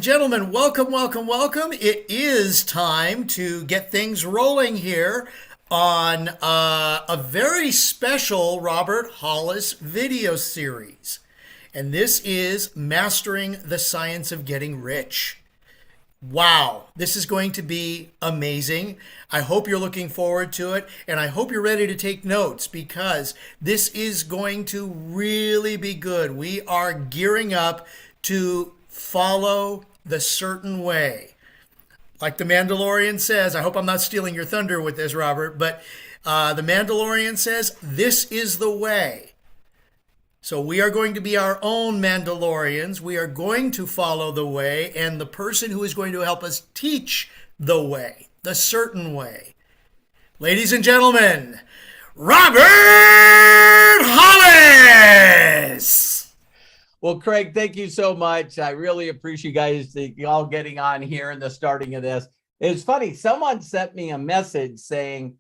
Gentlemen, welcome, welcome, welcome. It is time to get things rolling here on a very special Robert Hollis video series. And this is Mastering the Science of Getting Rich. Wow, this is going to be amazing. I hope you're looking forward to it, and I hope you're ready to take notes because this is going to really be good. We are gearing up to follow the certain way. Like the Mandalorian says, I hope I'm not stealing your thunder with this, Robert, but the Mandalorian says, this is the way. So we are going to be our own Mandalorians. We are going to follow the way, and the person who is going to help us teach the way, the certain way. Ladies and gentlemen, Robert Hollis! Well, Craig, thank you so much. I really appreciate you all getting on here and the starting of this. It's funny, someone sent me a message saying,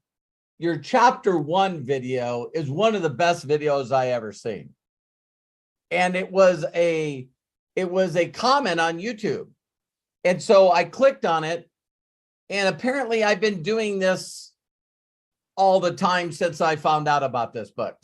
your chapter 1 video is one of the best videos I ever seen. And it was a comment on YouTube. And so I clicked on it, and apparently I've been doing this all the time since I found out about this book.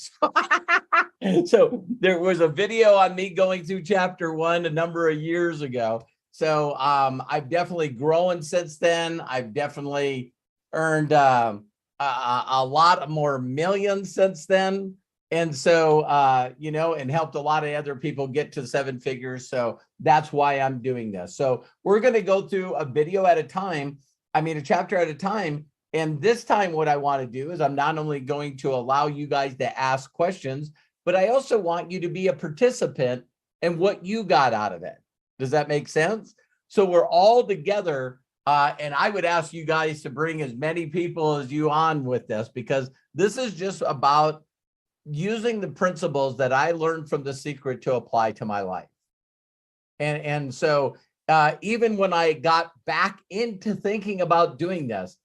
So there was a video on me going through chapter 1 a number of years ago. So I've definitely grown since then. I've definitely earned a lot more millions since then. And so, and helped a lot of other people get to 7 figures. So that's why I'm doing this. So we're going to go through a video at a time. A chapter at a time. And this time, what I want to do is I'm not only going to allow you guys to ask questions, but I also want you to be a participant in what you got out of it. Does that make sense? So we're all together. And I would ask you guys to bring as many people as you on with this, because this is just about using the principles that I learned from The Secret to apply to my life. And so even when I got back into thinking about doing this,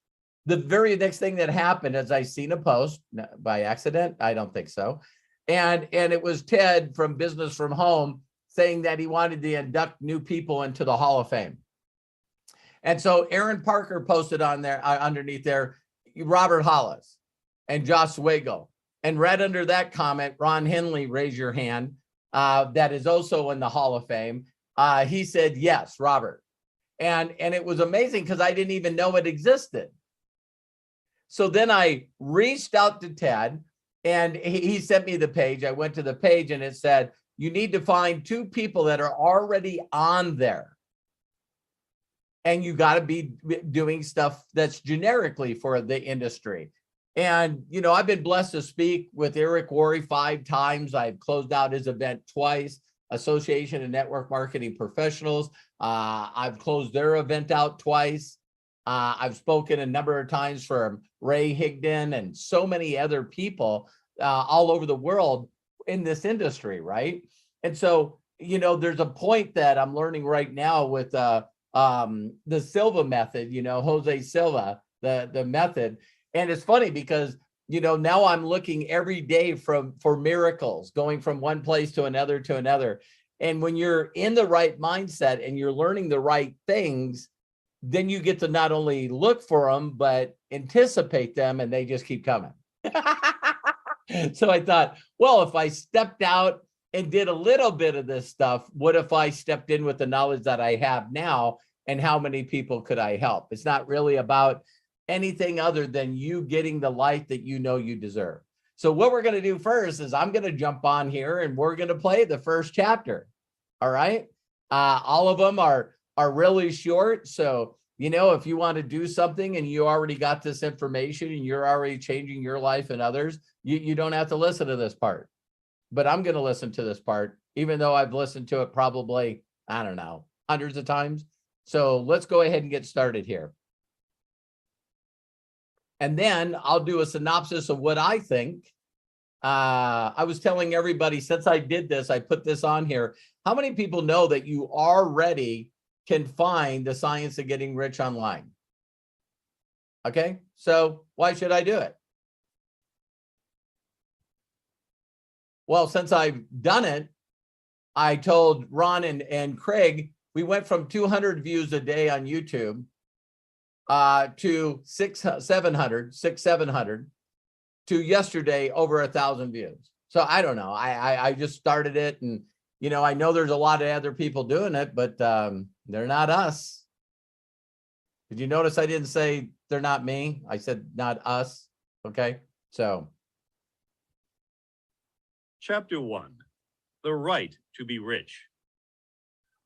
the very next thing that happened is I seen a post by accident. I don't think so. And it was Ted from Business from Home saying that he wanted to induct new people into the Hall of Fame. And so Aaron Parker posted on there, underneath there, Robert Hollis and Josh Swagel. And right under that comment, Ron Henley, raise your hand, that is also in the Hall of Fame. He said, yes, Robert. And it was amazing because I didn't even know it existed. So then I reached out to Ted, and he sent me the page. I went to the page, and it said, you need to find 2 people that are already on there. And you got to be doing stuff that's generically for the industry. And, I've been blessed to speak with Eric Worre 5 times. I've closed out his event twice, Association of Network Marketing Professionals. I've closed their event out twice. I've spoken a number of times for Ray Higdon and so many other people all over the world in this industry, right? And so, there's a point that I'm learning right now with the Silva method, Jose Silva, the method. And it's funny because, now I'm looking every day for miracles, going from one place to another. And when you're in the right mindset and you're learning the right things, then you get to not only look for them, but anticipate them, and they just keep coming. So I thought, well, if I stepped out and did a little bit of this stuff, what if I stepped in with the knowledge that I have now, and how many people could I help? It's not really about anything other than you getting the life that you know you deserve. So what we're going to do first is I'm going to jump on here and we're going to play the first chapter. All right. All of them are really short. So, if you want to do something and you already got this information and you're already changing your life and others, you don't have to listen to this part. But I'm going to listen to this part, even though I've listened to it probably, I don't know, hundreds of times. So let's go ahead and get started here. And then I'll do a synopsis of what I think. I was telling everybody, since I did this, I put this on here. How many people know that you already can find the science of getting rich online? Okay, so why should I do it? Well, since I've done it, I told Ron and Craig We went from 200 views a day on YouTube to 700 to yesterday over 1,000 views. So I don't know. I just started it, and I know there's a lot of other people doing it, but they're not us. Did you notice I didn't say they're not me? I said not us. Okay. So. Chapter 1. The Right to be Rich.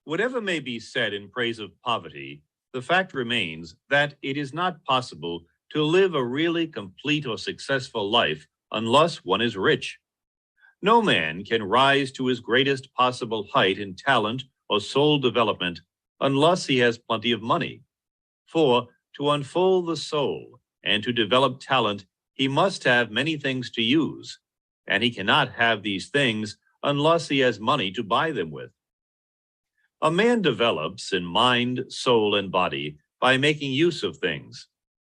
Whatever may be said in praise of poverty, the fact remains that it is not possible to live a really complete or successful life unless one is rich. No man can rise to his greatest possible height in talent or soul development unless he has plenty of money. For to unfold the soul and to develop talent, he must have many things to use, and he cannot have these things unless he has money to buy them with. A man develops in mind, soul, and body by making use of things,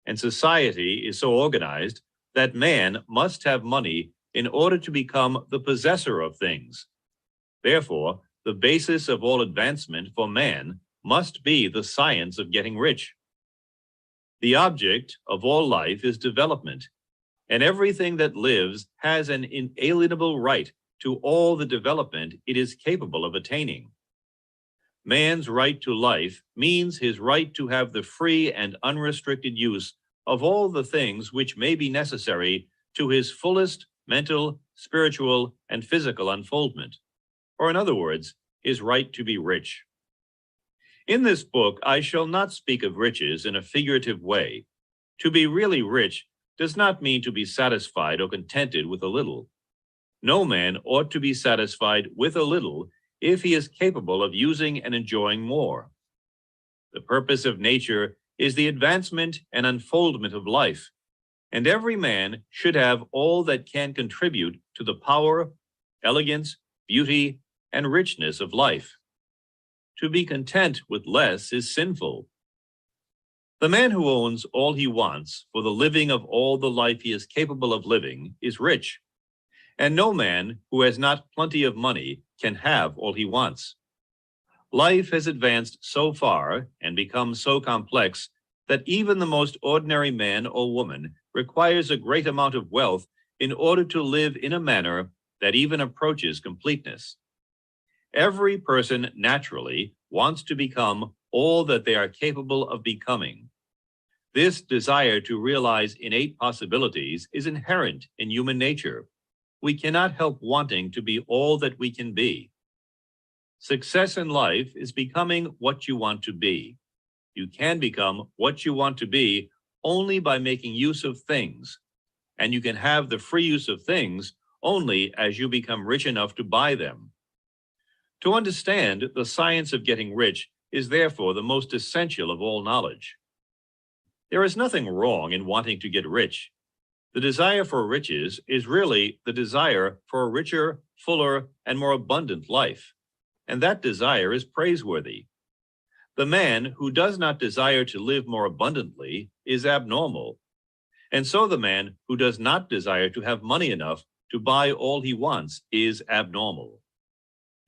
and society is so organized that man must have money in order to become the possessor of things. Therefore, the basis of all advancement for man must be the science of getting rich. The object of all life is development, and everything that lives has an inalienable right to all the development it is capable of attaining. Man's right to life means his right to have the free and unrestricted use of all the things which may be necessary to his fullest mental, spiritual, and physical unfoldment, or in other words, his right to be rich. In this book, I shall not speak of riches in a figurative way. To be really rich does not mean to be satisfied or contented with a little. No man ought to be satisfied with a little if he is capable of using and enjoying more. The purpose of nature is the advancement and unfoldment of life, and every man should have all that can contribute to the power, elegance, beauty, and richness of life. To be content with less is sinful. The man who owns all he wants for the living of all the life he is capable of living is rich, and no man who has not plenty of money can have all he wants. Life has advanced so far and become so complex that even the most ordinary man or woman requires a great amount of wealth in order to live in a manner that even approaches completeness. Every person naturally wants to become all that they are capable of becoming. This desire to realize innate possibilities is inherent in human nature. We cannot help wanting to be all that we can be. Success in life is becoming what you want to be. You can become what you want to be only by making use of things, and you can have the free use of things only as you become rich enough to buy them. To understand the science of getting rich is therefore the most essential of all knowledge. There is nothing wrong in wanting to get rich. The desire for riches is really the desire for a richer, fuller, and more abundant life, and that desire is praiseworthy. The man who does not desire to live more abundantly is abnormal, and so the man who does not desire to have money enough to buy all he wants is abnormal.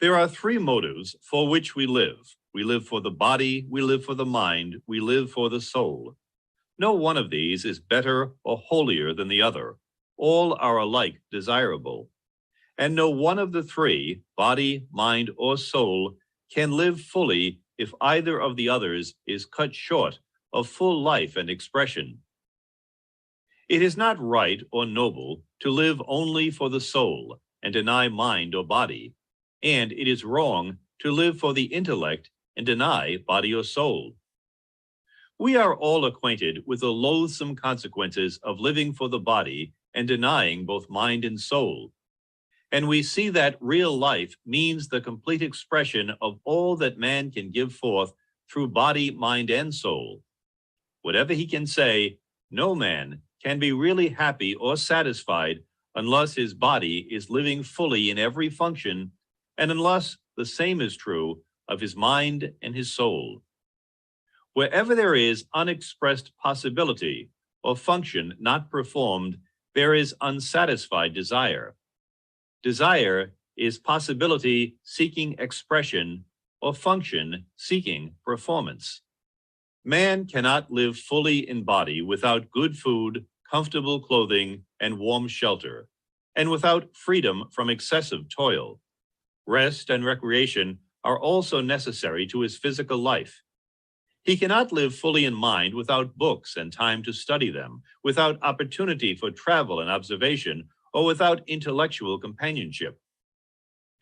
There are three motives for which we live. We live for the body, we live for the mind, we live for the soul. No one of these is better or holier than the other. All are alike desirable. And no one of the three, body, mind, or soul, can live fully if either of the others is cut short of full life and expression. It is not right or noble to live only for the soul and deny mind or body, and it is wrong to live for the intellect and deny body or soul. We are all acquainted with the loathsome consequences of living for the body and denying both mind and soul. And we see that real life means the complete expression of all that man can give forth through body, mind, and soul. Whatever he can say, no man can be really happy or satisfied unless his body is living fully in every function, and unless the same is true of his mind and his soul. Wherever there is unexpressed possibility or function not performed, there is unsatisfied desire. Desire is possibility seeking expression or function seeking performance. Man cannot live fully in body without good food, comfortable clothing, and warm shelter, and without freedom from excessive toil. Rest and recreation are also necessary to his physical life. He cannot live fully in mind without books and time to study them, without opportunity for travel and observation, or without intellectual companionship.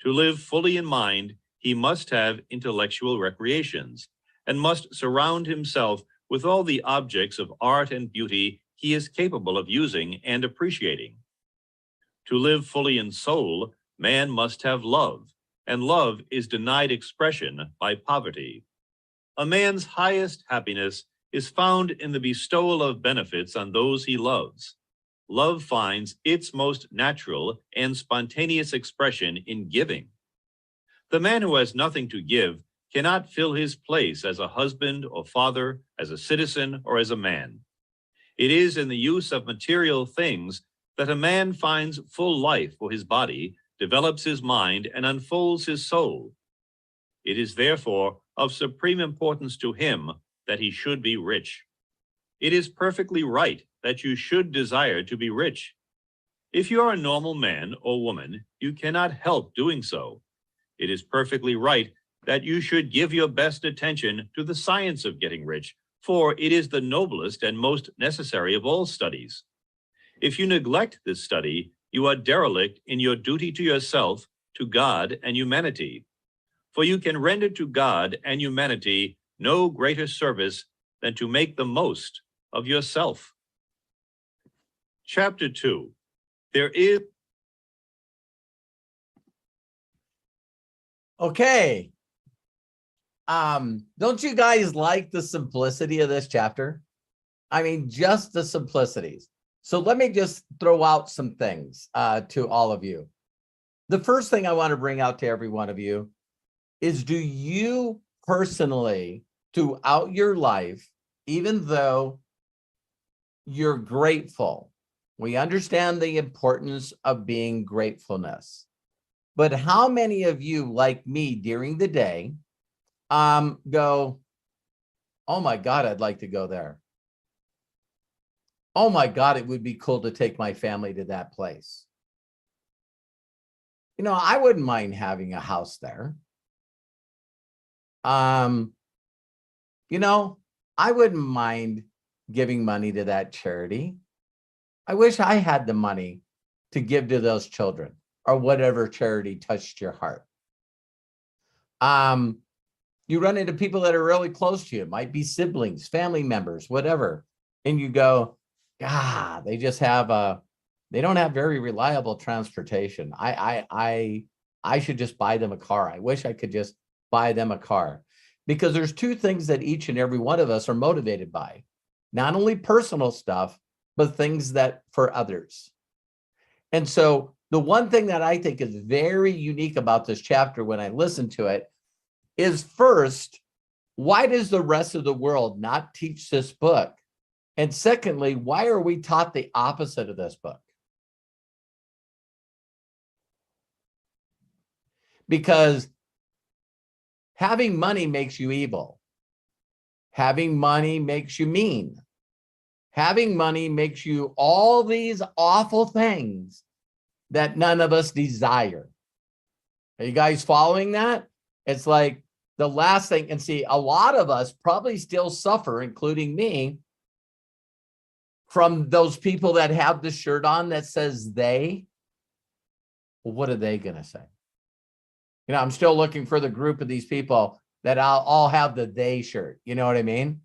To live fully in mind, he must have intellectual recreations, and must surround himself with all the objects of art and beauty he is capable of using and appreciating. To live fully in soul, man must have love, and love is denied expression by poverty. A man's highest happiness is found in the bestowal of benefits on those he loves. Love finds its most natural and spontaneous expression in giving. The man who has nothing to give cannot fill his place as a husband or father, as a citizen, or as a man. It is in the use of material things that a man finds full life for his body, develops his mind, and unfolds his soul. It is therefore of supreme importance to him that he should be rich. It is perfectly right that you should desire to be rich. If you are a normal man or woman, you cannot help doing so. It is perfectly right that you should give your best attention to the science of getting rich, for it is the noblest and most necessary of all studies. If you neglect this study, you are derelict in your duty to yourself, to God, and humanity. For you can render to God and humanity no greater service than to make the most of yourself. Chapter 2. There is. Okay. Don't you guys like the simplicity of this chapter? I mean, just the simplicities. So let me just throw out some things to all of you. The first thing I want to bring out to every one of you is, do you personally, throughout your life, even though you're grateful, we understand the importance of being gratefulness, but how many of you, like me during the day, go, oh my God, I'd like to go there. Oh my God, it would be cool to take my family to that place. You know, I wouldn't mind having a house there. You know, I wouldn't mind giving money to that charity. I wish I had the money to give to those children, or whatever charity touched your heart. You run into people that are really close to you. It might be siblings, family members, whatever. And you go, God, they just have they don't have very reliable transportation. I should just buy them a car. I wish I could just buy them a car. Because there's two things that each and every one of us are motivated by. Not only personal stuff, but things that for others. And so the one thing that I think is very unique about this chapter when I listen to it is, first, why does the rest of the world not teach this book? And secondly, why are we taught the opposite of this book? Because having money makes you evil. Having money makes you mean. Having money makes you all these awful things that none of us desire. Are you guys following that? It's like the last thing, and see, a lot of us probably still suffer, including me, from those people that have the shirt on that says they. Well, what are they going to say? You know, I'm still looking for the group of these people that all have the they shirt. You know what I mean?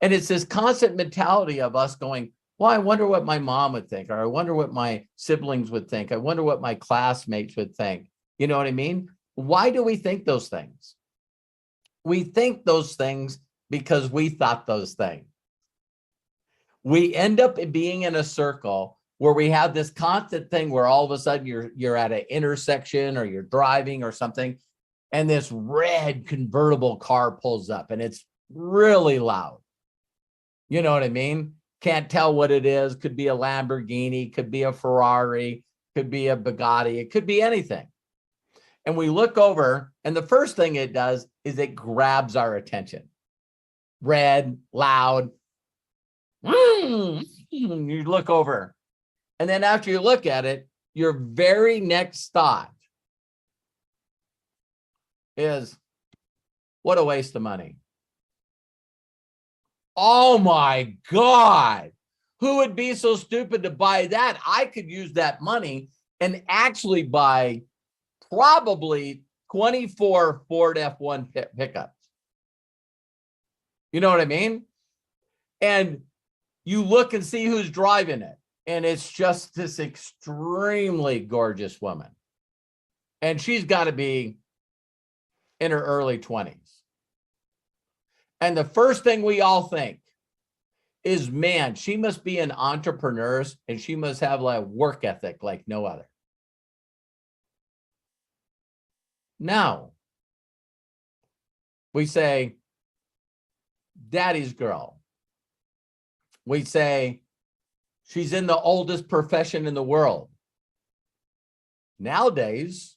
And it's this constant mentality of us going, well, I wonder what my mom would think, or I wonder what my siblings would think. I wonder what my classmates would think. You know what I mean? Why do we think those things? We think those things because we thought those things. We end up being in a circle where we have this constant thing where all of a sudden you're at an intersection or you're driving or something, and this red convertible car pulls up and it's really loud. You know what I mean? Can't tell what it is. Could be a Lamborghini, could be a Ferrari, could be a Bugatti, it could be anything. And we look over, and the first thing it does is it grabs our attention. Red, loud. You look over. And then after you look at it, your very next thought is, what a waste of money. Oh my God. Who would be so stupid to buy that? I could use that money and actually buy probably 24 Ford F1 pickups. You know what I mean? And you look and see who's driving it. And it's just this extremely gorgeous woman. And she's got to be in her early 20s. And the first thing we all think is, man, she must be an entrepreneur and she must have like work ethic like no other. Now, we say, daddy's girl. We say, she's in the oldest profession in the world. Nowadays,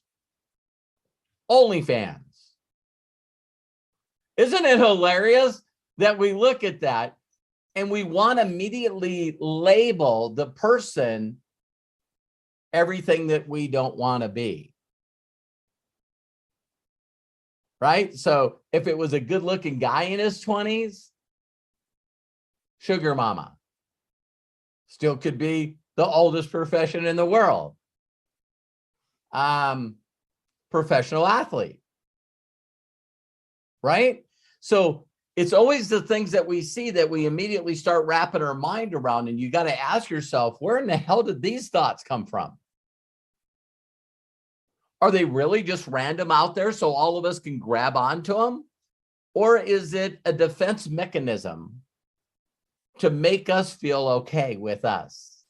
OnlyFans. Isn't it hilarious that we look at that and we want to immediately label the person everything that we don't want to be? Right? So if it was a good-looking guy in his 20s, sugar mama. Still could be the oldest profession in the world. Professional athlete. Right? So it's always the things that we see that we immediately start wrapping our mind around. And you got to ask yourself, where in the hell did these thoughts come from? Are they really just random out there so all of us can grab onto them? Or is it a defense mechanism to make us feel okay with us?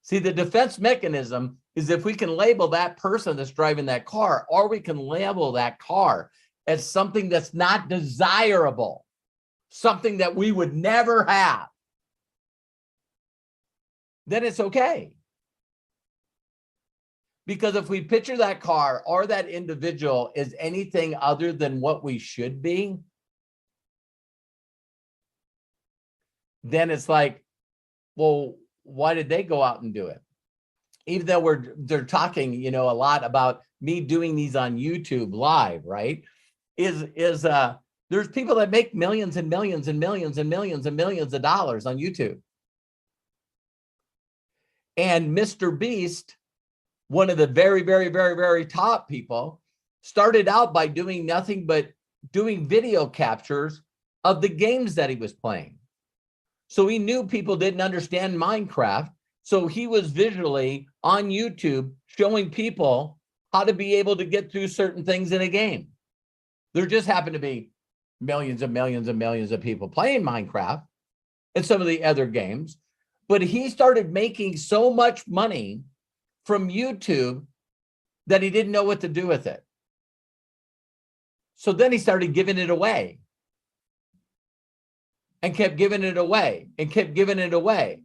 See, the defense mechanism is if we can label that person that's driving that car, or we can label that car as something that's not desirable, something that we would never have, then it's okay. Because if we picture that car or that individual as anything other than what we should be, then it's like, well, why did they go out and do it? Even though they're talking, a lot about me doing these on YouTube live, right? There's people that make millions and millions and millions and millions and millions of dollars on YouTube. And Mr. Beast, one of the very, very, very, very top people, started out by doing nothing but doing video captures of the games that he was playing. So he knew people didn't understand Minecraft. So he was visually on YouTube showing people how to be able to get through certain things in a game. There just happened to be millions and millions and millions of people playing Minecraft and some of the other games. But he started making so much money from YouTube that he didn't know what to do with it. So then he started giving it away and kept giving it away and kept giving it away.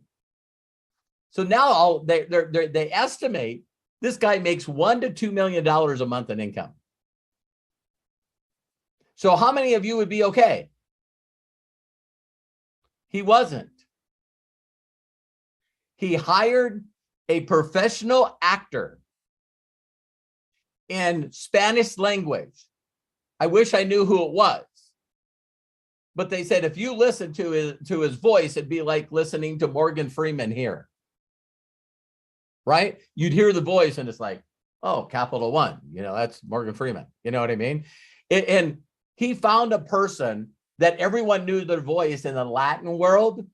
So now they estimate this guy makes $1 to $2 million a month in income. So how many of you would be okay? He wasn't. He hired a professional actor in Spanish language. I wish I knew who it was. But they said if you listen to his voice, it'd be like listening to Morgan Freeman here. Right? You'd hear the voice and it's like, oh, Capital One, that's Morgan Freeman. You know what I mean? And he found a person that everyone knew their voice in the Latin world,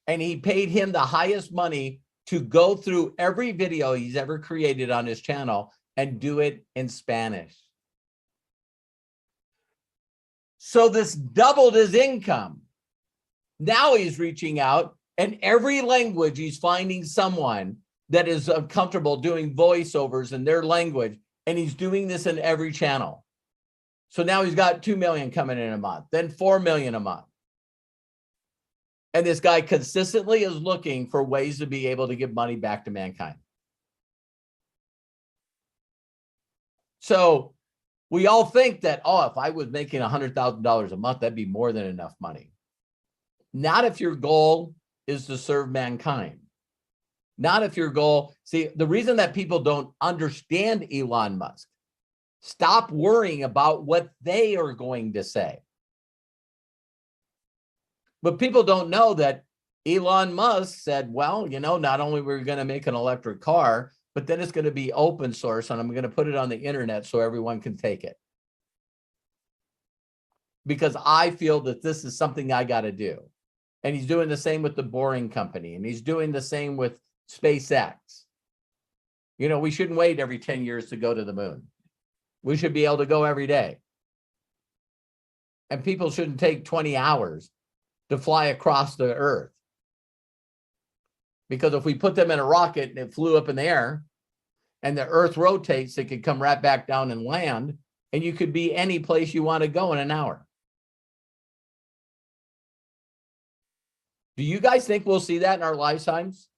and he paid him the highest money to go through every video he's ever created on his channel and do it in Spanish. So this doubled his income. Now he's reaching out, and every language he's finding someone that is comfortable doing voiceovers in their language, and he's doing this in every channel. So now he's got 2 million coming in a month, then 4 million a month. And this guy consistently is looking for ways to be able to give money back to mankind. So we all think that, oh, if I was making $100,000 a month, that'd be more than enough money. Not if your goal is to serve mankind. Not if your goal, see, the reason that people don't understand Elon Musk, stop worrying about what they are going to say. But people don't know that Elon Musk said, well, not only we're going to make an electric car, but then it's going to be open source and I'm going to put it on the internet so everyone can take it. Because I feel that this is something I got to do. And he's doing the same with the Boring Company, and he's doing the same with SpaceX. We shouldn't wait every 10 years to go to the moon. We should be able to go every day. And people shouldn't take 20 hours to fly across the earth. Because if we put them in a rocket and it flew up in the air and the earth rotates, it could come right back down and land, and you could be any place you want to go in an hour. Do you guys think we'll see that in our lifetimes?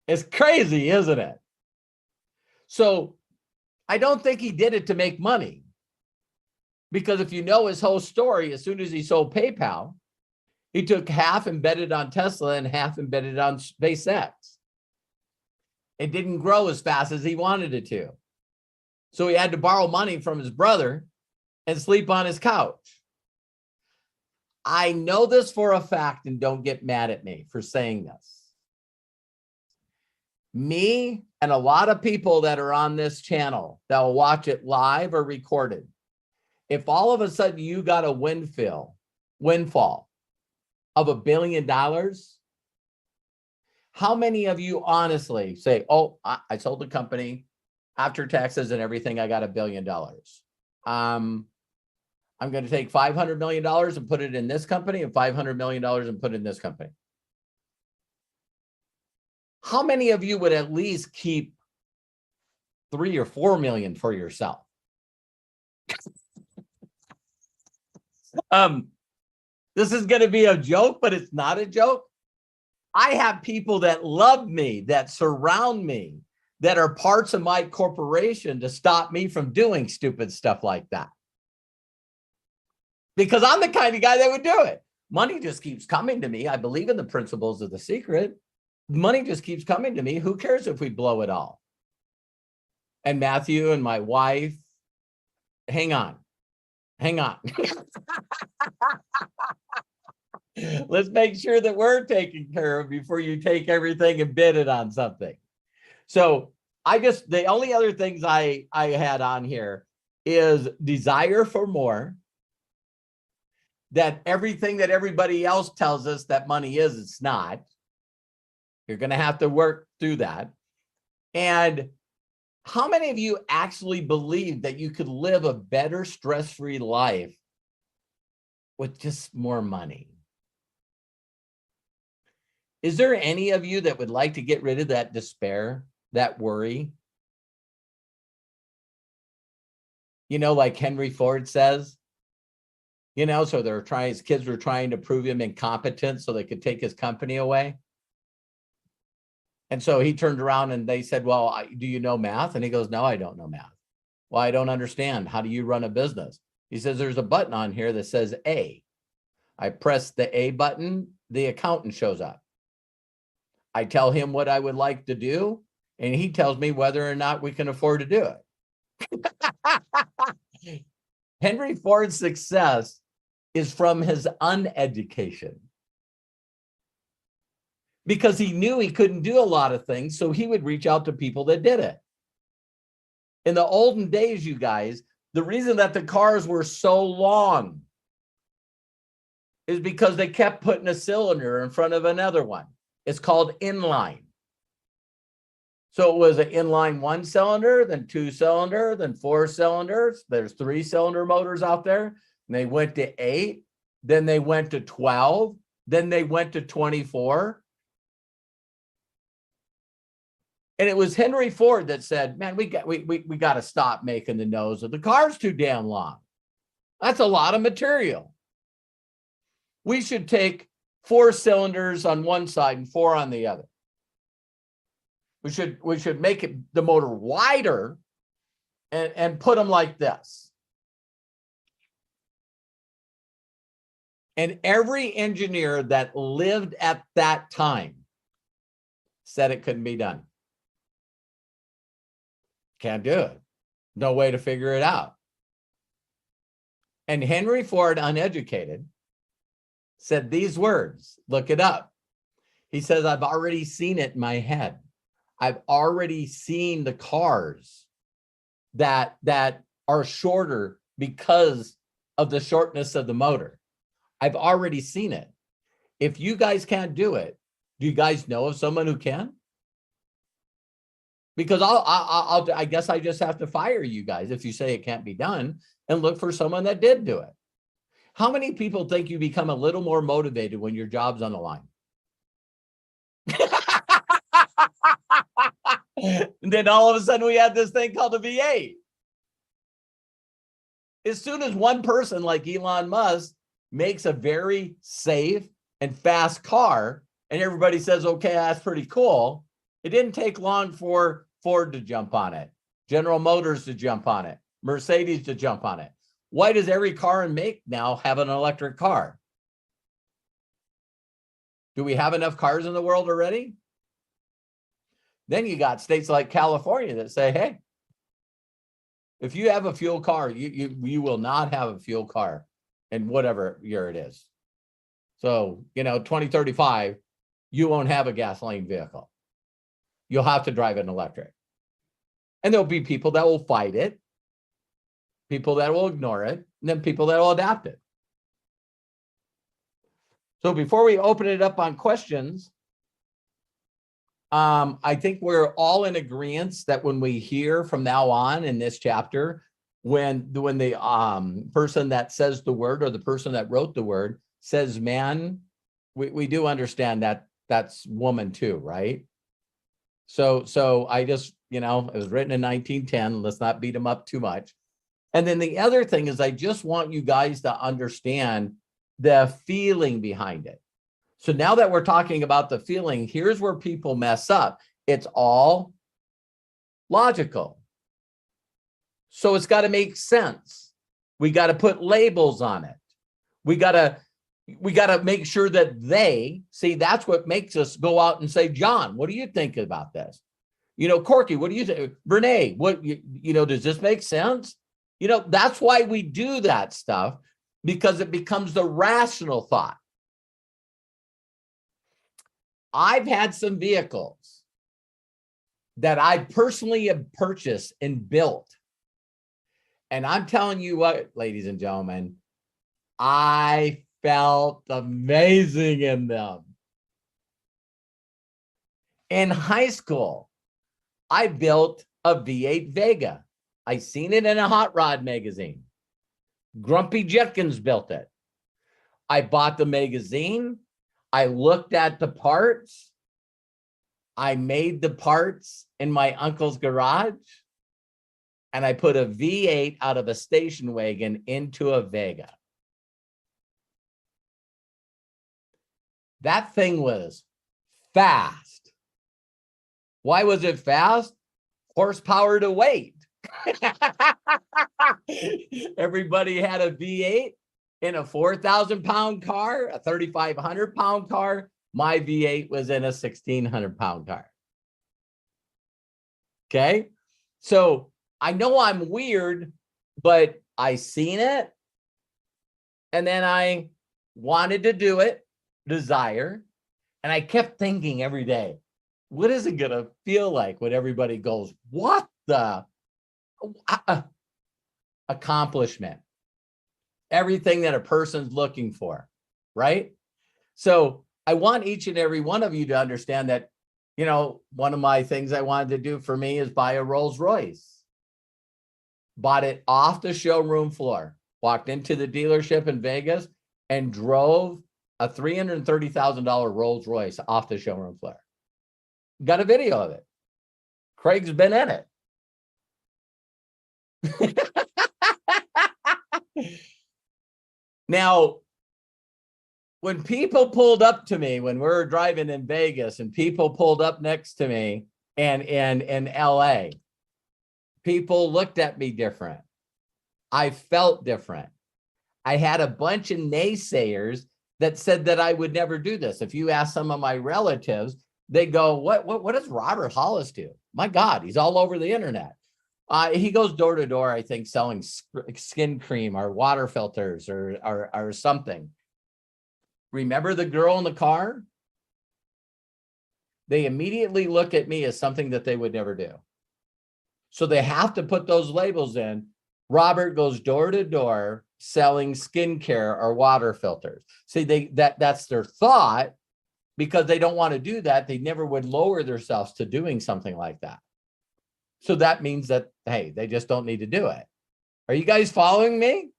It's crazy, isn't it? So I don't think he did it to make money. Because if you know his whole story, as soon as he sold PayPal, he took half and bet it on Tesla and half and bet it on SpaceX. It didn't grow as fast as he wanted it to. So he had to borrow money from his brother and sleep on his couch. I know this for a fact, and don't get mad at me for saying this. Me and a lot of people that are on this channel that will watch it live or recorded, if all of a sudden you got a windfall of $1 billion, how many of you honestly say, oh, I sold the company after taxes and everything, I got $1 billion. I'm going to take $500 million and put it in this company and $500 million and put it in this company. How many of you would at least keep 3 or 4 million for yourself? This is going to be a joke, but it's not a joke. I have people that love me, that surround me, that are parts of my corporation to stop me from doing stupid stuff like that. Because I'm the kind of guy that would do it. Money just keeps coming to me. I believe in the principles of The Secret. Money just keeps coming to me. Who cares if we blow it all? And Matthew and my wife, hang on. Let's make sure that we're taken care of before you take everything and bid it on something. So the only other things I had on here is desire for more. That everything that everybody else tells us that money is, it's not. You're going to have to work through that. And how many of you actually believe that you could live a better stress-free life with just more money? Is there any of you that would like to get rid of that despair, that worry? Like Henry Ford says, so his kids were trying to prove him incompetent so they could take his company away. And so he turned around and they said, well, do you know math? And he goes, no, I don't know math. Well, I don't understand. How do you run a business? He says, there's a button on here that says A. I press the A button, the accountant shows up. I tell him what I would like to do, and he tells me whether or not we can afford to do it. Henry Ford's success is from his uneducation. Because he knew he couldn't do a lot of things, so he would reach out to people that did it. In the olden days, you guys, the reason that the cars were so long is because they kept putting a cylinder in front of another one. It's called inline. So it was an inline 1-cylinder, then 2-cylinder, then 4 cylinders. There's 3-cylinder motors out there. And they went to 8, then they went to 12, then they went to 24. And it was Henry Ford that said, man, we got to stop making the nose of the cars too damn long. That's a lot of material. We should take 4 cylinders on one side and 4 on the other. We should make the motor wider and put them like this. And every engineer that lived at that time said it couldn't be done. Can't do it. No way to figure it out. And Henry Ford, uneducated, said these words. Look it up. He says, I've already seen it in my head. I've already seen the cars that are shorter because of the shortness of the motor. I've already seen it. If you guys can't do it, do you guys know of someone who can? Because I guess I just have to fire you guys if you say it can't be done and look for someone that did do it. How many people think you become a little more motivated when your job's on the line? And then all of a sudden we had this thing called a V8. As soon as one person like Elon Musk makes a very safe and fast car and everybody says, okay, that's pretty cool, it didn't take long for Ford to jump on it, General Motors to jump on it, Mercedes to jump on it. Why does every car and make now have an electric car? Do we have enough cars in the world already? Then you got states like California that say, hey, if you have a fuel car, you will not have a fuel car in whatever year it is. So, 2035, you won't have a gasoline vehicle. You'll have to drive an electric. And there'll be people that will fight it, people that will ignore it, and then people that will adapt it. So before we open it up on questions, I think we're all in agreement that when we hear from now on in this chapter, when the person that says the word or the person that wrote the word says man, we do understand that that's woman too, right? So I just, it was written in 1910. Let's not beat them up too much. And then the other thing is I just want you guys to understand the feeling behind it. So now that we're talking about the feeling, here's where people mess up. It's all logical. So it's got to make sense. We got to put labels on it. We got to make sure that that's what makes us go out and say, John, what do you think about this? Corky, what do you think? Renee, does this make sense? That's why we do that stuff, because it becomes the rational thought. I've had some vehicles that I personally have purchased and built. And I'm telling you what, ladies and gentlemen, I felt amazing in them. In high school, I built a V8 Vega. I seen it in a hot rod magazine. Grumpy Jenkins built it. I bought the magazine. I looked at the parts. I made the parts in my uncle's garage. And I put a V8 out of a station wagon into a Vega. That thing was fast. Why was it fast? Horsepower to weight. Everybody had a V8 in a 4,000-pound car, a 3,500-pound car. My V8 was in a 1,600-pound car. Okay? So I know I'm weird, but I seen it. And then I wanted to do it, desire. And I kept thinking every day, what is it going to feel like when everybody goes, what the accomplishment? Everything that a person's looking for, right? So I want each and every one of you to understand that, one of my things I wanted to do for me is buy a Rolls Royce. Bought it off the showroom floor, walked into the dealership in Vegas and drove a $330,000 Rolls Royce off the showroom floor. Got a video of it. Craig's been in it. Now, when people pulled up to me, when we were driving in Vegas and people pulled up next to me and in LA. People looked at me different. I felt different. I had a bunch of naysayers that said that I would never do this. If you ask some of my relatives, they go, what does Robert Hollis do? My God, he's all over the internet. He goes door to door, I think, selling skin cream or water filters or something. Remember the girl in the car? They immediately look at me as something that they would never do. So they have to put those labels in. Robert goes door to door selling skincare or water filters. See, that's their thought. Because they don't want to do that, they never would lower themselves to doing something like that. So that means that, hey, they just don't need to do it. Are you guys following me?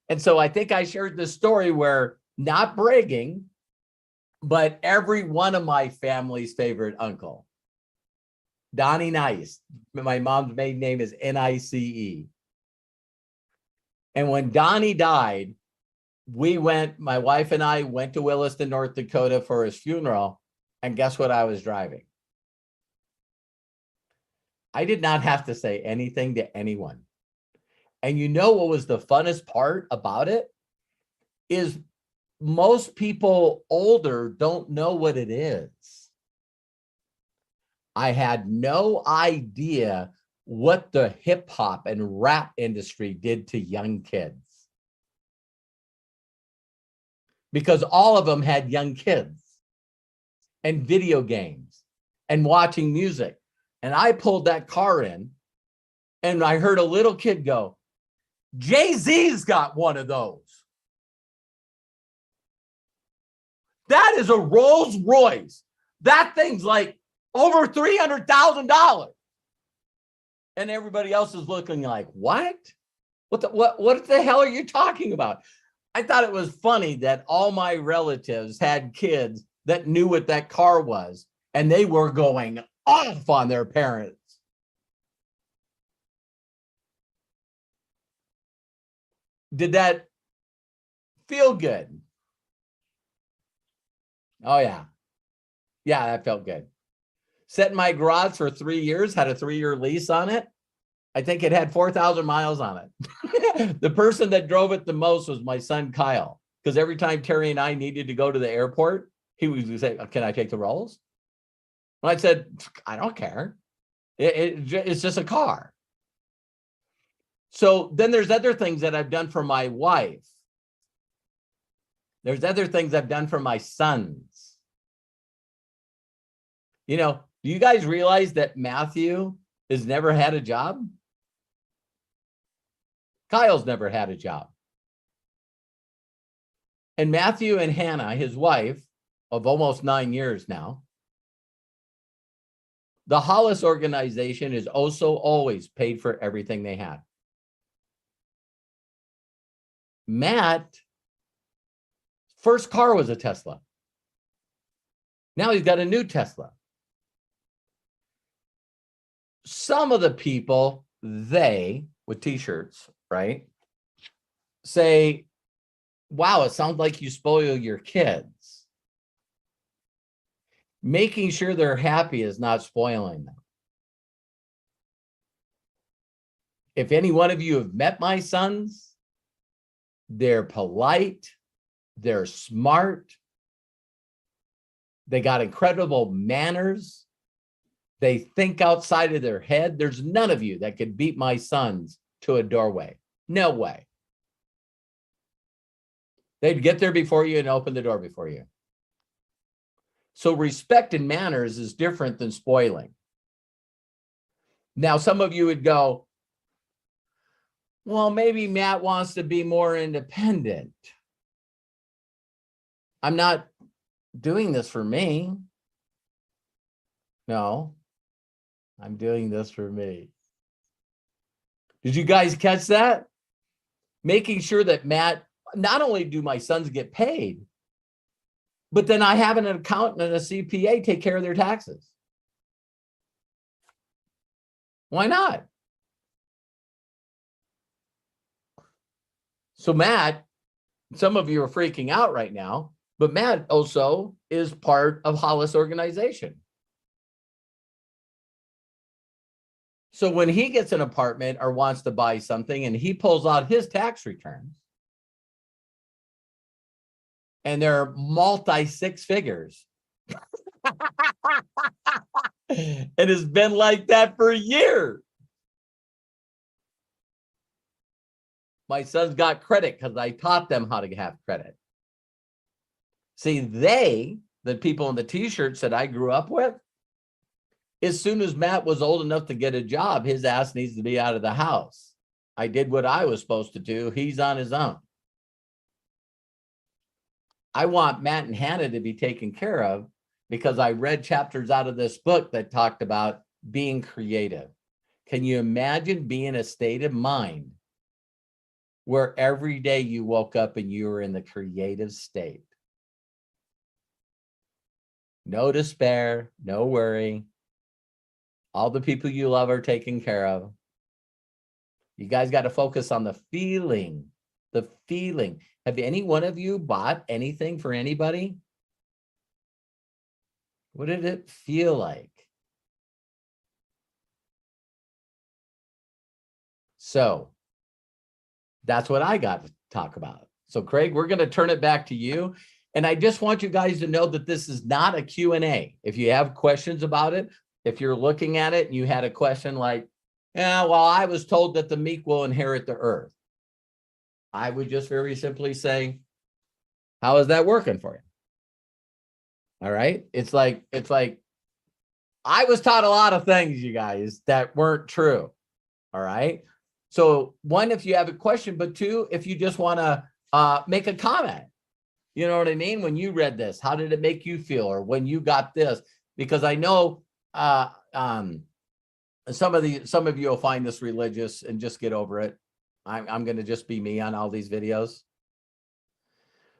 And so I think I shared this story where, not bragging, but every one of my family's favorite uncle, Donnie Nice, my mom's maiden name is Nice. And when Donnie died, my wife and I went to Williston, North Dakota for his funeral. And guess what I was driving? I did not have to say anything to anyone. And you know what was the funnest part about it? Is most people older don't know what it is. I had no idea what the hip hop and rap industry did to young kids. Because all of them had young kids and video games and watching music. And I pulled that car in and I heard a little kid go, Jay-Z's got one of those. That is a Rolls Royce. That thing's like over $300,000. And everybody else is looking like, what? What the hell are you talking about? I thought it was funny that all my relatives had kids that knew what that car was, and they were going off on their parents. Did that feel good? Oh, yeah. Yeah, that felt good. Set in my garage for 3 years, had a 3-year lease on it. I think it had 4,000 miles on it. The person that drove it the most was my son, Kyle, because every time Terry and I needed to go to the airport, he would say, can I take the Rolls? And I said, I don't care. It's just a car. So then there's other things that I've done for my wife. There's other things I've done for my sons. You know, do you guys realize that Matthew has never had a job? Kyle's never had a job. And Matthew and Hannah, his wife of almost 9 years now, the Hollis organization is also always paid for everything they had. Matt, first car was a Tesla. Now he's got a new Tesla. Some of the people, they, with t-shirts, right, say, wow, it sounds like you spoil your kids. Making sure they're happy is not spoiling them. If any one of you have met my sons, they're polite, they're smart, they got incredible manners, they think outside of their head. There's none of you that could beat my sons to a doorway. No way. They'd get there before you and open the door before you. So respect and manners is different than spoiling. Now, some of you would go, well, maybe Matt wants to be more independent. I'm not doing this for me. No, I'm doing this for me. Did you guys catch that? Making sure that Matt, not only do my sons get paid, but then I have an accountant and a CPA take care of their taxes. Why not? So Matt, some of you are freaking out right now, but Matt also is part of Hollis organization. So when he gets an apartment or wants to buy something and he pulls out his tax returns, and they're multi six figures, it has been like that for years. My sons got credit because I taught them how to have credit. See, the people in the t-shirts that I grew up with, as soon as Matt was old enough to get a job, his ass needs to be out of the house. I did what I was supposed to do. He's on his own. I want Matt and Hannah to be taken care of because I read chapters out of this book that talked about being creative. Can you imagine being in a state of mind where every day you woke up and you were in the creative state? No despair, no worry. All the people you love are taken care of. You guys got to focus on the feeling, the feeling. Have any one of you bought anything for anybody? What did it feel like? So that's what I got to talk about. So Craig, we're going to turn it back to you. And I just want you guys to know that this is not a Q&A. If you have questions about it, if you're looking at it and you had a question like, yeah, well, I was told that the meek will inherit the earth, I would just very simply say, how is that working for you? All right. It's like, I was taught a lot of things, you guys, that weren't true. All right. So one, if you have a question, but two, if you just want to make a comment, you know what I mean? When you read this, how did it make you feel? Or when you got this? Because I know some of you will find this religious and just get over it. I'm going to just be me on all these videos.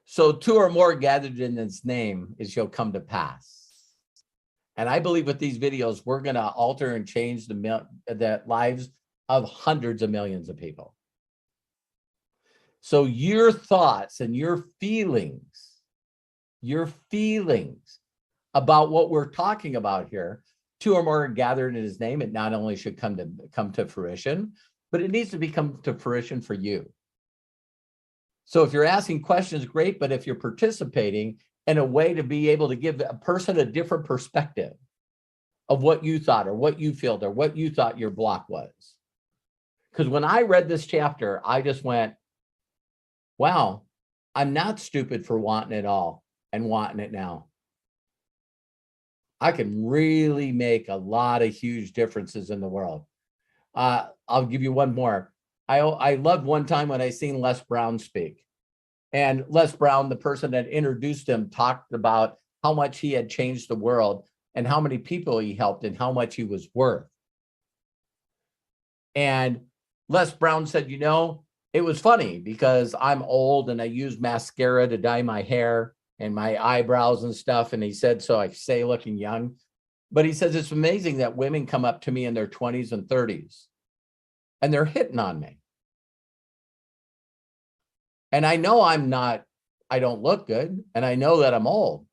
So 2 or more gathered in his name, it shall come to pass. And I believe with these videos, we're going to alter and change the lives of hundreds of millions of people. So your thoughts and your feelings about what we're talking about here, 2 or more gathered in his name, it not only should come to fruition, but it needs to come to fruition for you. So if you're asking questions, great, but if you're participating in a way to be able to give a person a different perspective of what you thought or what you felt or what you thought your block was. Because when I read this chapter, I just went, wow, I'm not stupid for wanting it all and wanting it now. I can really make a lot of huge differences in the world. I'll give you one more. I loved one time when I seen Les Brown speak. And Les Brown, the person that introduced him, talked about how much he had changed the world and how many people he helped and how much he was worth. And Les Brown said, you know, it was funny because I'm old and I use mascara to dye my hair and my eyebrows and stuff. And he said, so I stay looking young. But he says, it's amazing that women come up to me in their 20s and 30s and they're hitting on me. And I know I don't look good. And I know that I'm old.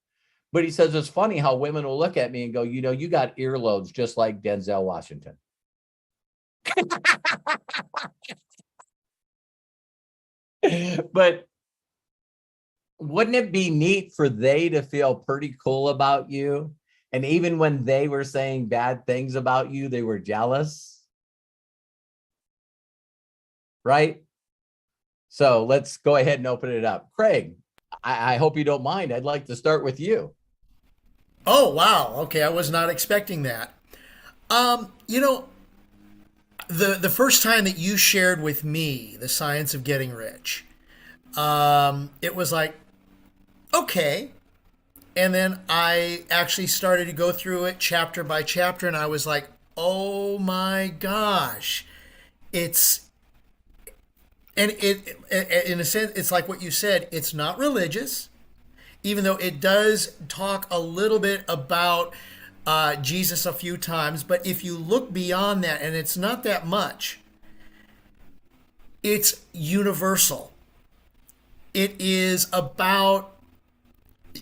But he says, it's funny how women will look at me and go, you know, you got earlobes just like Denzel Washington. But wouldn't it be neat for they to feel pretty cool about you? And even when they were saying bad things about you, they were jealous. Right? So let's go ahead and open it up. Craig, I hope you don't mind. I'd like to start with you. Oh, wow. Okay, I was not expecting that. You know, the first time that you shared with me the science of getting rich, it was like, okay. And then I actually started to go through it chapter by chapter, and I was like, oh my gosh. And in a sense, it's like what you said, it's not religious, even though it does talk a little bit about Jesus a few times. But if you look beyond that, and it's not that much, it's universal. It is about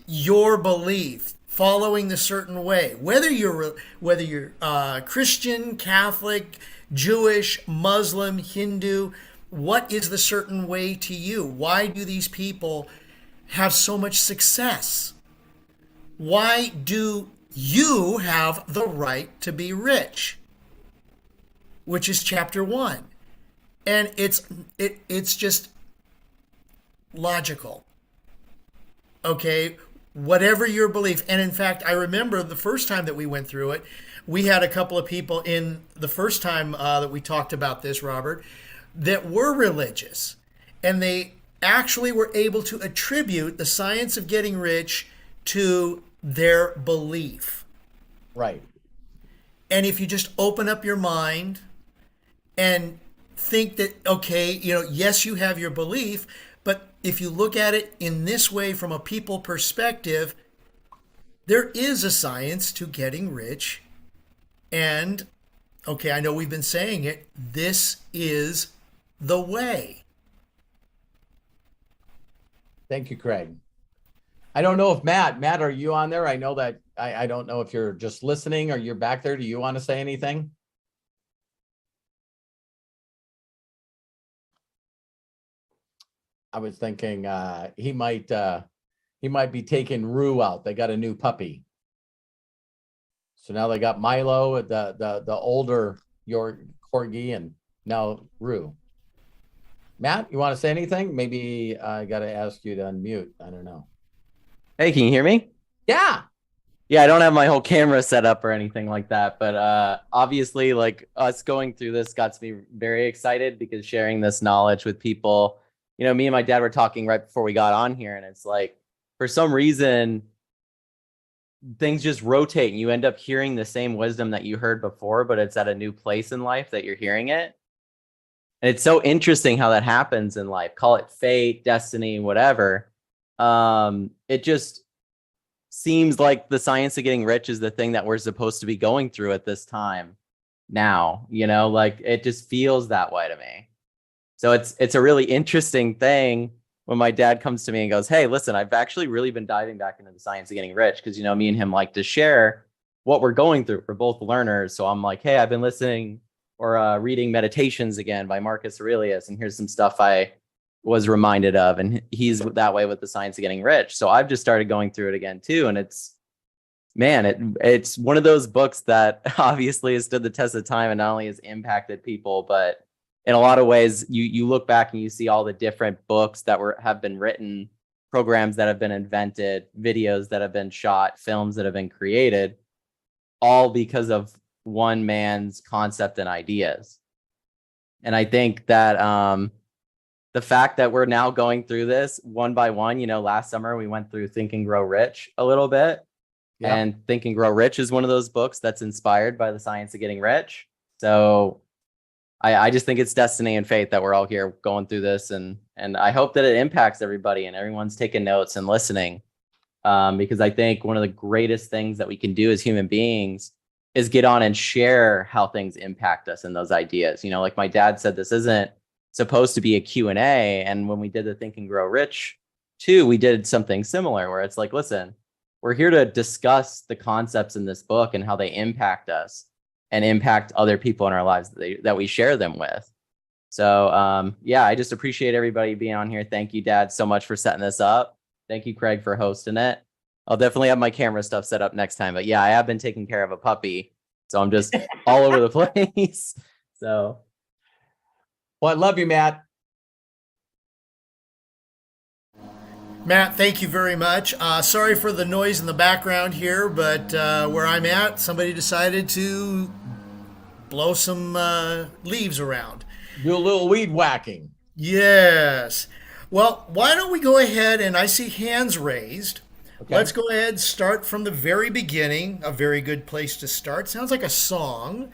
your belief. following the certain way, whether you're Christian, Catholic, Jewish, Muslim, Hindu. What is the certain way to you? Why do these people have so much success? Why do you have the right to be rich? Which is chapter 1. And it's just logical. Okay, whatever your belief. And in fact, I remember the first time that we went through it, we had a couple of people in the first time that we talked about this, Robert, that were religious. And they actually were able to attribute the science of getting rich to their belief. Right. And if you just open up your mind and think that, okay, yes, you have your belief, but if you look at it in this way from a people perspective, there is a science to getting rich. And, okay, I know we've been saying it, this is the way. Thank you, Craig. I don't know if Matt, are you on there? I know that I don't know if you're just listening or you're back there. Do you want to say anything? I was thinking he might be taking Rue out. They got a new puppy. So now they got Milo, the older your corgi, and now Rue. Matt, you want to say anything? Maybe I got to ask you to unmute. I don't know. Hey, can you hear me? Yeah. Yeah, I don't have my whole camera set up or anything like that, but obviously, like, us going through this got me very excited, because sharing this knowledge with people, me and my dad were talking right before we got on here, and it's like, for some reason, things just rotate and you end up hearing the same wisdom that you heard before, but it's at a new place in life that you're hearing it. And it's so interesting how that happens in life. Call it fate, destiny, whatever. It just seems like the science of getting rich is the thing that we're supposed to be going through at this time now, like, it just feels that way to me. So it's a really interesting thing when my dad comes to me and goes, hey, listen, I've actually really been diving back into the science of getting rich, because, me and him like to share what we're going through. We're both learners. So I'm like, hey, I've been listening or reading Meditations again by Marcus Aurelius, and here's some stuff I was reminded of, and he's that way with the science of getting rich. So I've just started going through it again too, and it's one of those books that obviously has stood the test of time, and not only has impacted people, but in a lot of ways, you look back and you see all the different books that have been written, programs that have been invented, videos that have been shot, films that have been created, all because of one man's concept and ideas. And I think that the fact that we're now going through this one by one, last summer we went through Think and Grow Rich a little bit. Yeah. And Think and Grow Rich is one of those books that's inspired by the science of getting rich. So I just think it's destiny and fate that we're all here going through this. And I hope that it impacts everybody and everyone's taking notes and listening. Because I think one of the greatest things that we can do as human beings is get on and share how things impact us and those ideas. Like my dad said, this isn't supposed to be a Q&A. And when we did the Think and Grow Rich too, we did something similar where it's like, listen, we're here to discuss the concepts in this book and how they impact us and impact other people in our lives that we share them with. So yeah, I just appreciate everybody being on here. Thank you, Dad, so much for setting this up. Thank you, Craig, for hosting it. I'll definitely have my camera stuff set up next time. But yeah, I have been taking care of a puppy, so I'm just all over the place. So, well, I love you, Matt. Matt, thank you very much. Sorry for the noise in the background here, but where I'm at, somebody decided to blow some leaves around. Do a little weed whacking. Yes. Well, why don't we go ahead, and I see hands raised. Okay. Let's go ahead and start from the very beginning. A very good place to start. Sounds like a song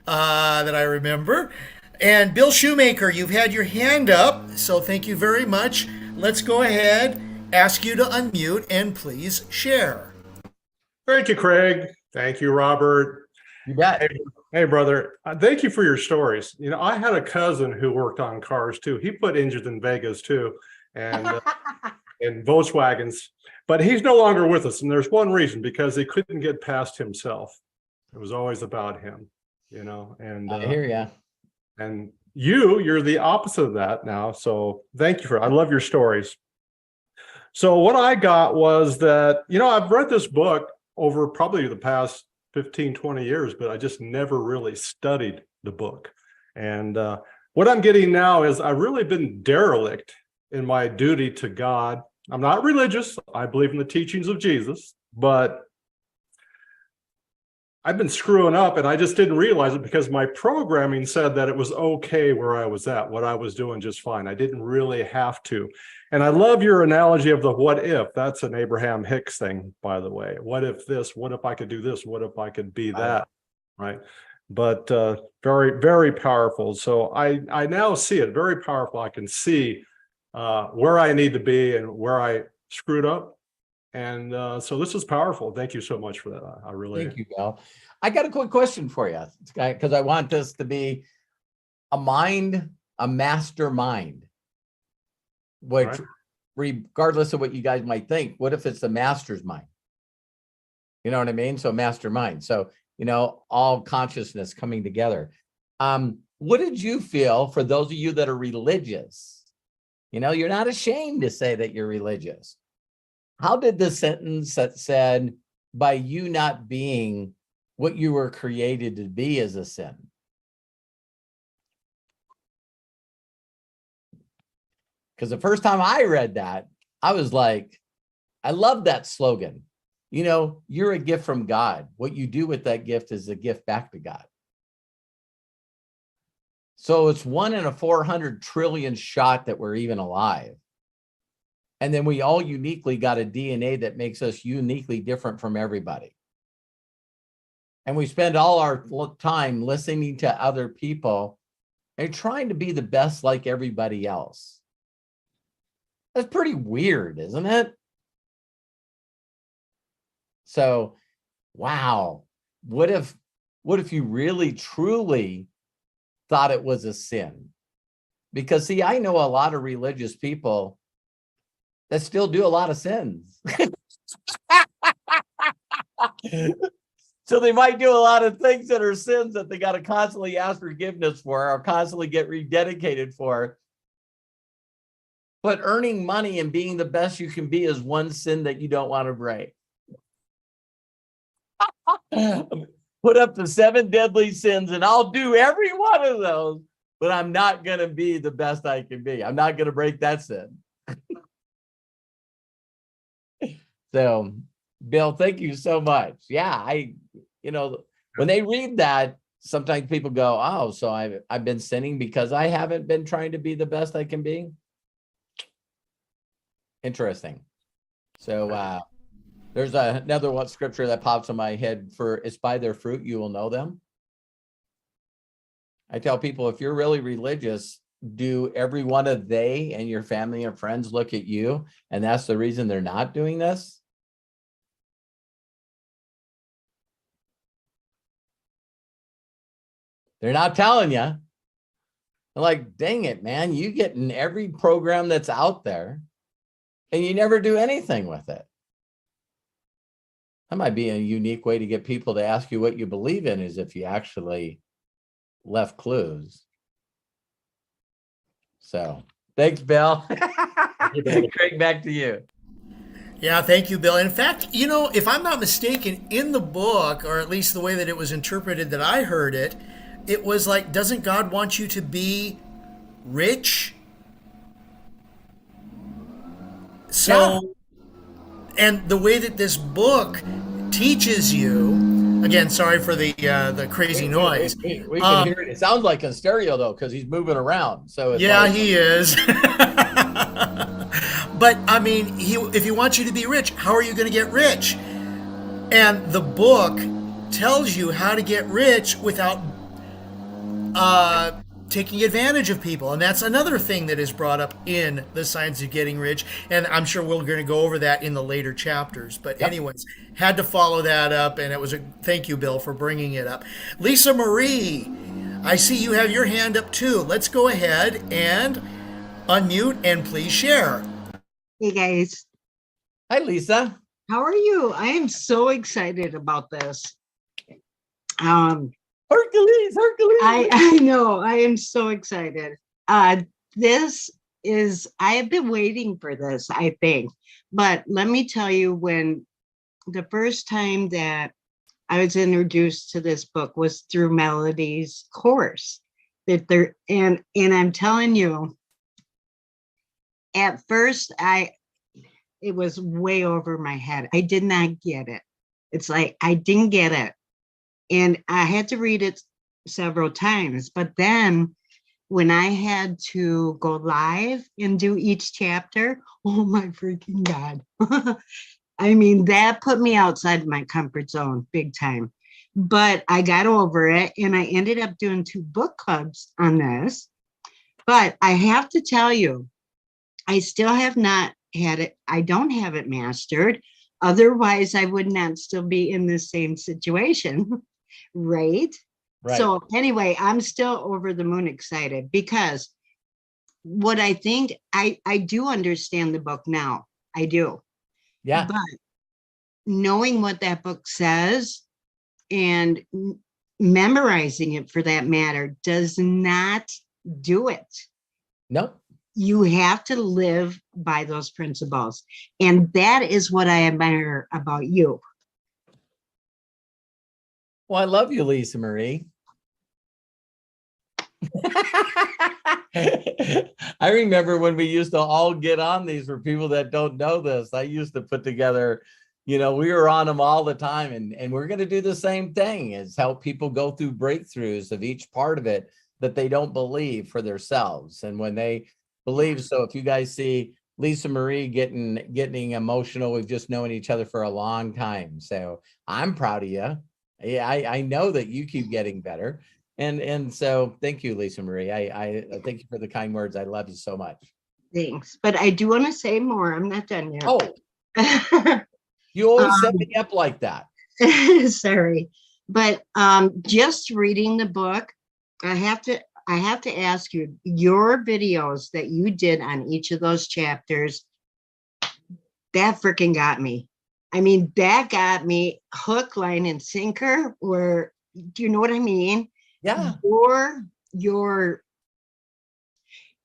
that I remember. And Bill Shoemaker, you've had your hand up, so thank you very much. Let's go ahead, ask you to unmute, and please share. Thank you, Craig. Thank you, Robert. You bet. Hey, brother. Thank you for your stories. I had a cousin who worked on cars too. He put engines in Vegas too. And in Volkswagens, but he's no longer with us. And there's one reason, because he couldn't get past himself. It was always about him, and I hear ya. and you're the opposite of that now. So thank you I love your stories. So what I got was that, I've read this book over probably the past 15, 20 years, but I just never really studied the book. And what I'm getting now is I've really been derelict in my duty to God. I'm not religious. I believe in the teachings of Jesus, but I've been screwing up, and I just didn't realize it because my programming said that it was okay where I was at, what I was doing just fine. I didn't really have to. And I love your analogy of the what if. That's an Abraham Hicks thing, by the way. What if this? What if I could do this? What if I could be that? Right. But very, very powerful. So I now see it very powerful. I can see where I need to be and where I screwed up. And so this is powerful. Thank you so much for that. I really Thank you, Bill. I got a quick question for you, because I want this to be a mastermind, which, Right. regardless of what you guys might think, what if it's the master's mind? You know what I mean? So mastermind. So, all consciousness coming together. What did you feel, for those of you that are religious? You're not ashamed to say that you're religious. How did the sentence that said, by you not being what you were created to be, as a sin? Because the first time I read that, I was like, I love that slogan. You're a gift from God. What you do with that gift is a gift back to God. So it's 1 in a 400 trillion shot that we're even alive. And then we all uniquely got a DNA that makes us uniquely different from everybody. And we spend all our time listening to other people and trying to be the best like everybody else. That's pretty weird, isn't it? So, wow. What if you really, truly thought it was a sin? Because, see, I know a lot of religious people that still do a lot of sins. So they might do a lot of things that are sins that they got to constantly ask forgiveness for, or constantly get rededicated for. But earning money and being the best you can be is one sin that you don't want to break. Put up the 7 deadly sins, and I'll do every one of those, but I'm not going to be the best I can be. I'm not going to break that sin. So, Bill, thank you so much. Yeah, when they read that, sometimes people go, oh, so I've been sinning because I haven't been trying to be the best I can be. Interesting. So there's another one scripture that pops in my head, for it's by their fruit you will know them. I tell people, if you're really religious, do every one of they and your family and friends look at you, and that's the reason they're not doing this? They're not telling you. They're like, dang it, man, you get in every program that's out there and you never do anything with it. That might be a unique way to get people to ask you what you believe in, is if you actually left clues. So thanks, Bill. Craig, back to you. Yeah, thank you, Bill. In fact, if I'm not mistaken, in the book, or at least the way that it was interpreted that I heard it, it was like, doesn't God want you to be rich? So, and the way that this book teaches you, again, sorry for the crazy noise. We can hear it. It sounds like a stereo, though, because he's moving around. So it's yeah, he is. But I mean, if he wants you to be rich, how are you going to get rich? And the book tells you how to get rich without taking advantage of people. And that's another thing that is brought up in The Science of Getting Rich. And I'm sure we're going to go over that in the later chapters. But anyways, had to follow that up. And it was thank you, Bill, for bringing it up. Lisa Marie, I see you have your hand up too. Let's go ahead and unmute and please share. Hey guys, Hi, Lisa. how are you? I am so excited about this. Um, Hercules. I know I am so excited. This is I have been waiting for this, I think. But let me tell you, when the first time that I was introduced to this book was through Melody's course. That there and I'm telling you, at first it was way over my head. I did not get it. It's like I didn't get it. And I had to read it several times. But then when I had to go live and do each chapter, oh my freaking God. I mean, that put me outside my comfort zone big time. But I got over it and I ended up doing 2 book clubs on this. But I have to tell you, I still have not had it. I don't have it mastered. Otherwise, I would not still be in the same situation. Right. Right. So, anyway, I'm still over the moon excited because what I think I do understand the book now. I do. Yeah. But knowing what that book says and memorizing it for that matter does not do it. Nope. You have to live by those principles. And that is what I admire about you. Well, I love you, Lisa Marie. I remember when we used to all get on these. For people that don't know this, I used to put together, we were on them all the time, and we're going to do the same thing, is help people go through breakthroughs of each part of it that they don't believe for themselves. And when they believe, so if you guys see Lisa Marie getting emotional, we've just known each other for a long time. So I'm proud of you. Yeah, I know that you keep getting better. And so thank you, Lisa Marie. I thank you for the kind words. I love you so much. Thanks. But I do want to say more. I'm not done yet. Oh, you always set me up like that. Sorry. But just reading the book, I have to ask you, your videos that you did on each of those chapters, that freaking got me. I mean, that got me hook, line, and sinker. Where, do you know what I mean? Yeah. Your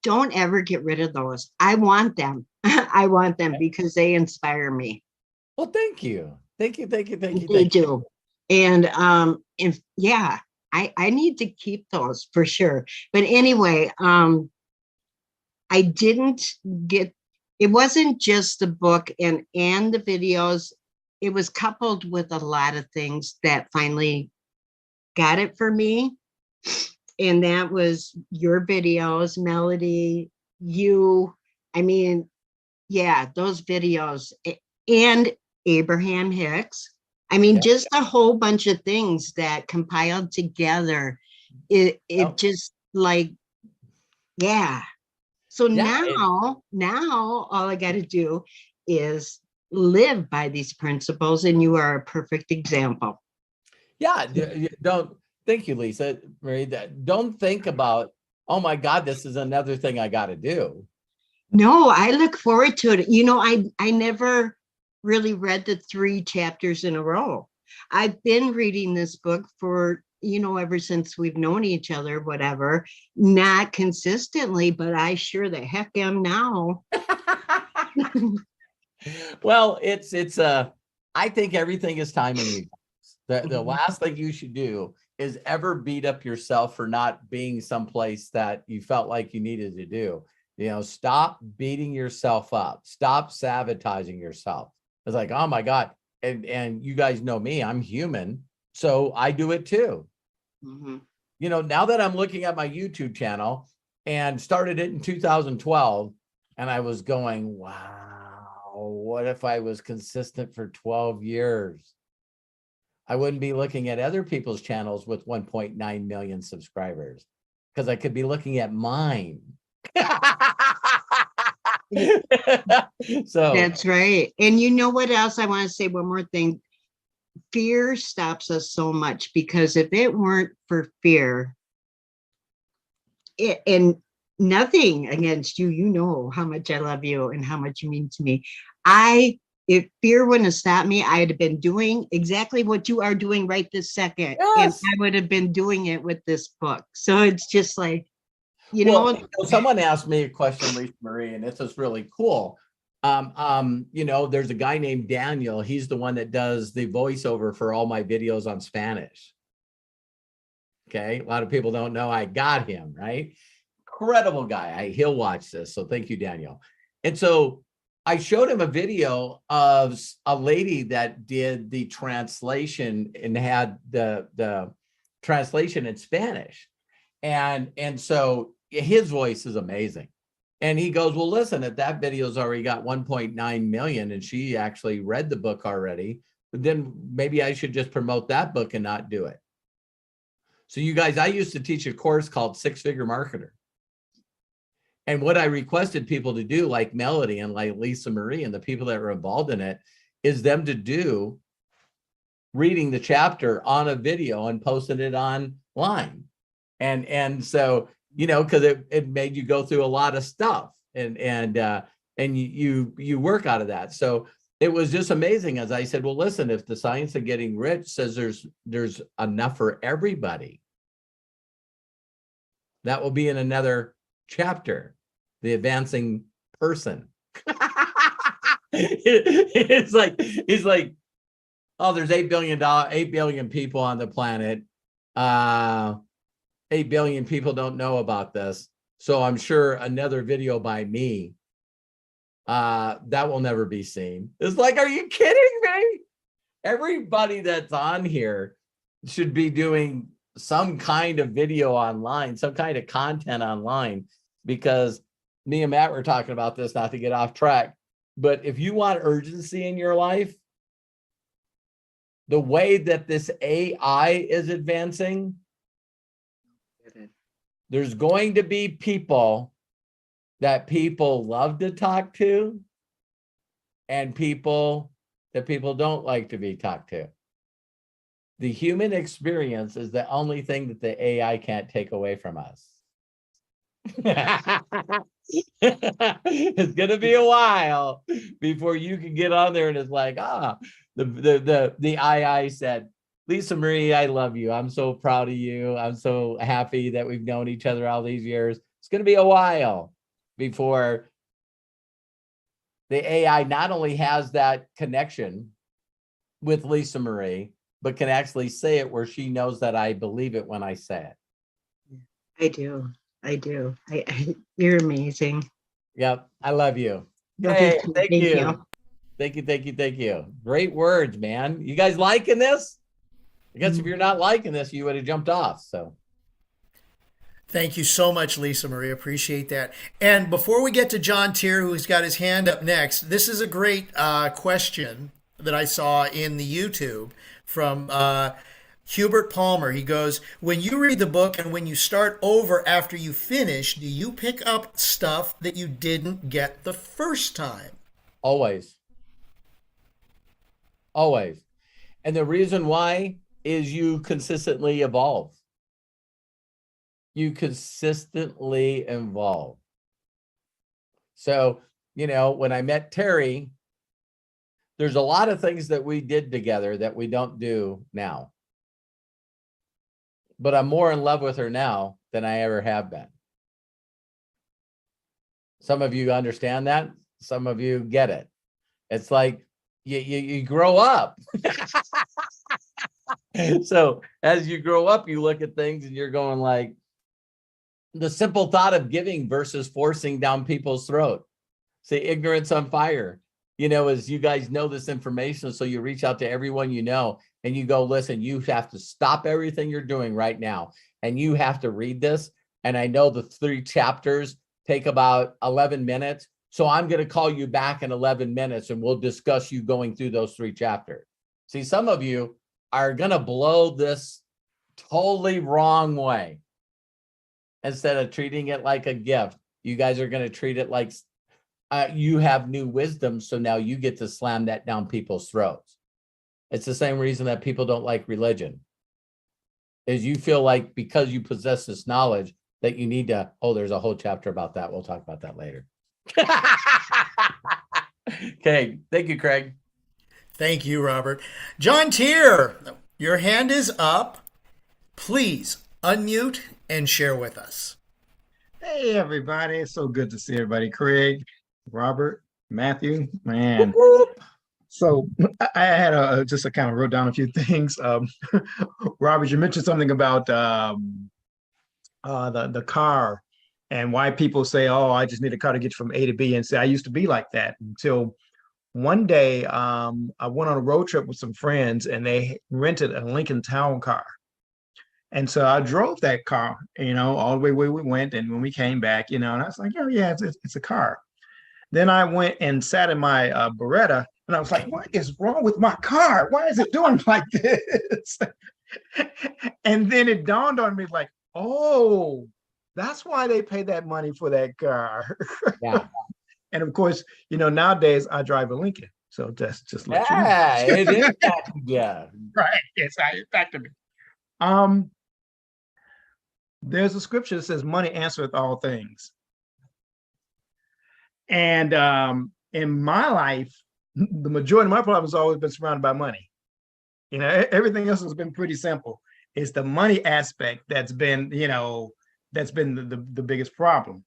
don't ever get rid of those. I want them. I want them because they inspire me. Well, thank you. Thank you. They do. And yeah, I need to keep those for sure. But anyway, I didn't get, it wasn't just the book and the videos. It was coupled with a lot of things that finally got it for me. And that was your videos, Melody, you. I mean, yeah, those videos and Abraham Hicks. I mean, Yeah. just a whole bunch of things that compiled together. It Oh. just like, yeah. So Yeah, now all I got to do is live by these principles, and you are a perfect example. Yeah, don't. Thank you, Lisa Marie. Don't think about, oh my God, this is another thing I got to do. No, I look forward to it. I never really read the 3 chapters in a row. I've been reading this book for, ever since we've known each other, whatever, not consistently, but I sure the heck am now. Well, I think everything is timing. The last thing you should do is ever beat up yourself for not being someplace that you felt like you needed to do. Stop beating yourself up. Stop sabotaging yourself. It's like, oh my God. And you guys know me, I'm human. So I do it too. Mm-hmm. Now that I'm looking at my YouTube channel, and started it in 2012, and I was going, wow, what if I was consistent for 12 years? I wouldn't be looking at other people's channels with 1.9 million subscribers, because I could be looking at mine. So That's right. And you know what else? I want to say one more thing. Fear stops us so much, because if it weren't for fear, and nothing against you. You know how much I love you and how much you mean to me. If fear wouldn't have stopped me, I'd have been doing exactly what you are doing right this second. And Yes. I would have been doing it with this book. So it's just like, Well, someone asked me a question, Lisa Marie, and this is really cool. There's a guy named Daniel. He's the one that does the voiceover for all my videos on Spanish. Okay, a lot of people don't know I got him, right? Incredible guy. He'll watch this, so thank you, Daniel. And so I showed him a video of a lady that did the translation and had the translation in Spanish, and so his voice is amazing. And he goes, well, listen, if that video's already got 1.9 million and she actually read the book already, then maybe I should just promote that book and not do it. So you guys, I used to teach a course called Six Figure Marketer. And what I requested people to do, like Melody and like Lisa Marie and the people that were involved in it, is them to do reading the chapter on a video and posting it online. And so, because it made you go through a lot of stuff and you work out of that. So it was just amazing. As I said, well, listen, if the science of getting rich says there's enough for everybody, that will be in another chapter, the advancing person. It's like, oh, there's 8 billion people on the planet. 8 billion people don't know about this. So I'm sure another video by me that will never be seen. It's like, are you kidding me? Everybody that's on here should be doing some kind of video online, some kind of content online, because me and Matt were talking about this, not to get off track, but if you want urgency in your life, the way that this AI is advancing, there's going to be people that people love to talk to and people that people don't like to be talked to. The human experience is the only thing that the AI can't take away from us. It's going to be a while before you can get on there and it's like, the II said, Lisa Marie, I love you. I'm so proud of you. I'm so happy that we've known each other all these years. It's going to be a while before the AI not only has that connection with Lisa Marie, but can actually say it where she knows that I believe it when I say it. I do. You're amazing. Yep. I love you. Love Hey, too. thank you. Thank you. Great words, man. You guys liking this? I guess if you're not liking this, you would have jumped off. So Thank you so much, Lisa Marie. Appreciate that. And before we get to John Tier, who's got his hand up next, this is a great question that I saw in the YouTube from Hubert Palmer. He goes, when you read the book and when you start over after you finish, do you pick up stuff that you didn't get the first time? always. And the reason why is you consistently evolve. So, when I met Terry, there's a lot of things that we did together that we don't do now. But I'm more in love with her now than I ever have been. Some of you understand that. Some of you get it. It's like you grow up. So as you grow up, you look at things and you're going like, the simple thought of giving versus forcing down people's throat. Say ignorance on fire. As you guys know this information, so you reach out to everyone you know and you go, listen, you have to stop everything you're doing right now and you have to read this. And I know the 3 chapters take about 11 minutes. So I'm going to call you back in 11 minutes and we'll discuss you going through those 3 chapters. See, some of you are going to blow this totally wrong way. Instead of treating it like a gift, you guys are going to treat it like you have new wisdom. So now you get to slam that down people's throats. It's the same reason that people don't like religion. Is you feel like because you possess this knowledge, that you need to, oh, there's a whole chapter about that. We'll talk about that later. Okay. Thank you, Craig. Thank you, Robert. John Tier, your hand is up. Please unmute and share with us. Hey, everybody. It's so good to see everybody. Craig, Robert, Matthew, man. So I had just a kind of wrote down a few things. Robert, you mentioned something about the car and why people say, "Oh, I just need a car to get from A to B." And say, I used to be like that until one day I went on a road trip with some friends and they rented a Lincoln Town car. And so I drove that car, all the way where we went. And when we came back, and I was like, oh, yeah, it's a car. Then I went and sat in my Beretta and I was like, what is wrong with my car? Why is it doing like this? And then it dawned on me like, oh, that's why they pay that money for that car. Yeah. And of course, nowadays I drive a Lincoln. So that's just let you know. Yeah, it is. Yeah. Right. It's back to me. There's a scripture that says money answereth all things. And in my life, the majority of my problems have always been surrounded by money. Everything else has been pretty simple. It's the money aspect that's been, the biggest problem.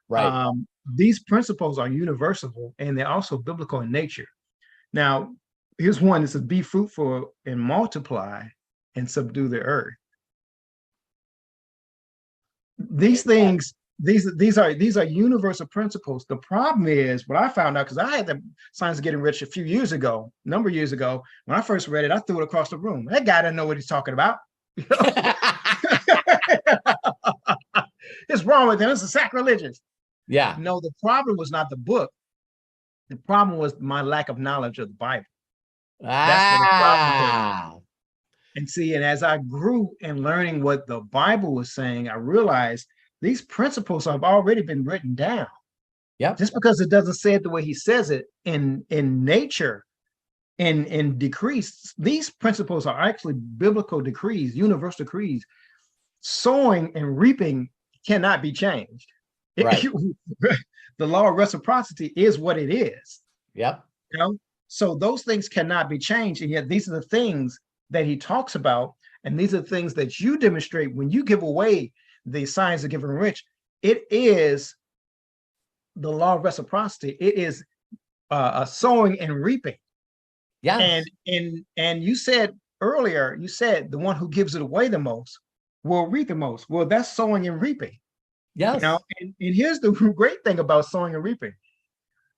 Right. These principles are universal and they're also biblical in nature. Now, here's one that says, be fruitful and multiply and subdue the earth. These things, these are universal principles. The problem is what I found out, because I had the Science of Getting Rich a number of years ago. When I first read it, I threw it across the room. That guy doesn't know what he's talking about. It's wrong with him. It's a sacrilegious. Yeah. No, the problem was not the book. The problem was my lack of knowledge of the Bible. That's what the problem was. And see, and as I grew in learning what the Bible was saying, I realized these principles have already been written down. Yep. Just because it doesn't say it the way he says it in nature, in decrees, these principles are actually biblical decrees, universal decrees. Sowing and reaping cannot be changed. Right. The law of reciprocity is what it is. Yep. So those things cannot be changed. And yet these are the things that he talks about. And these are the things that you demonstrate when you give away the Science of Giving Rich. It is the law of reciprocity. It is a sowing and reaping. Yeah. And you said earlier, the one who gives it away the most will reap the most. Well, that's sowing and reaping. Yes. And here's the great thing about sowing and reaping.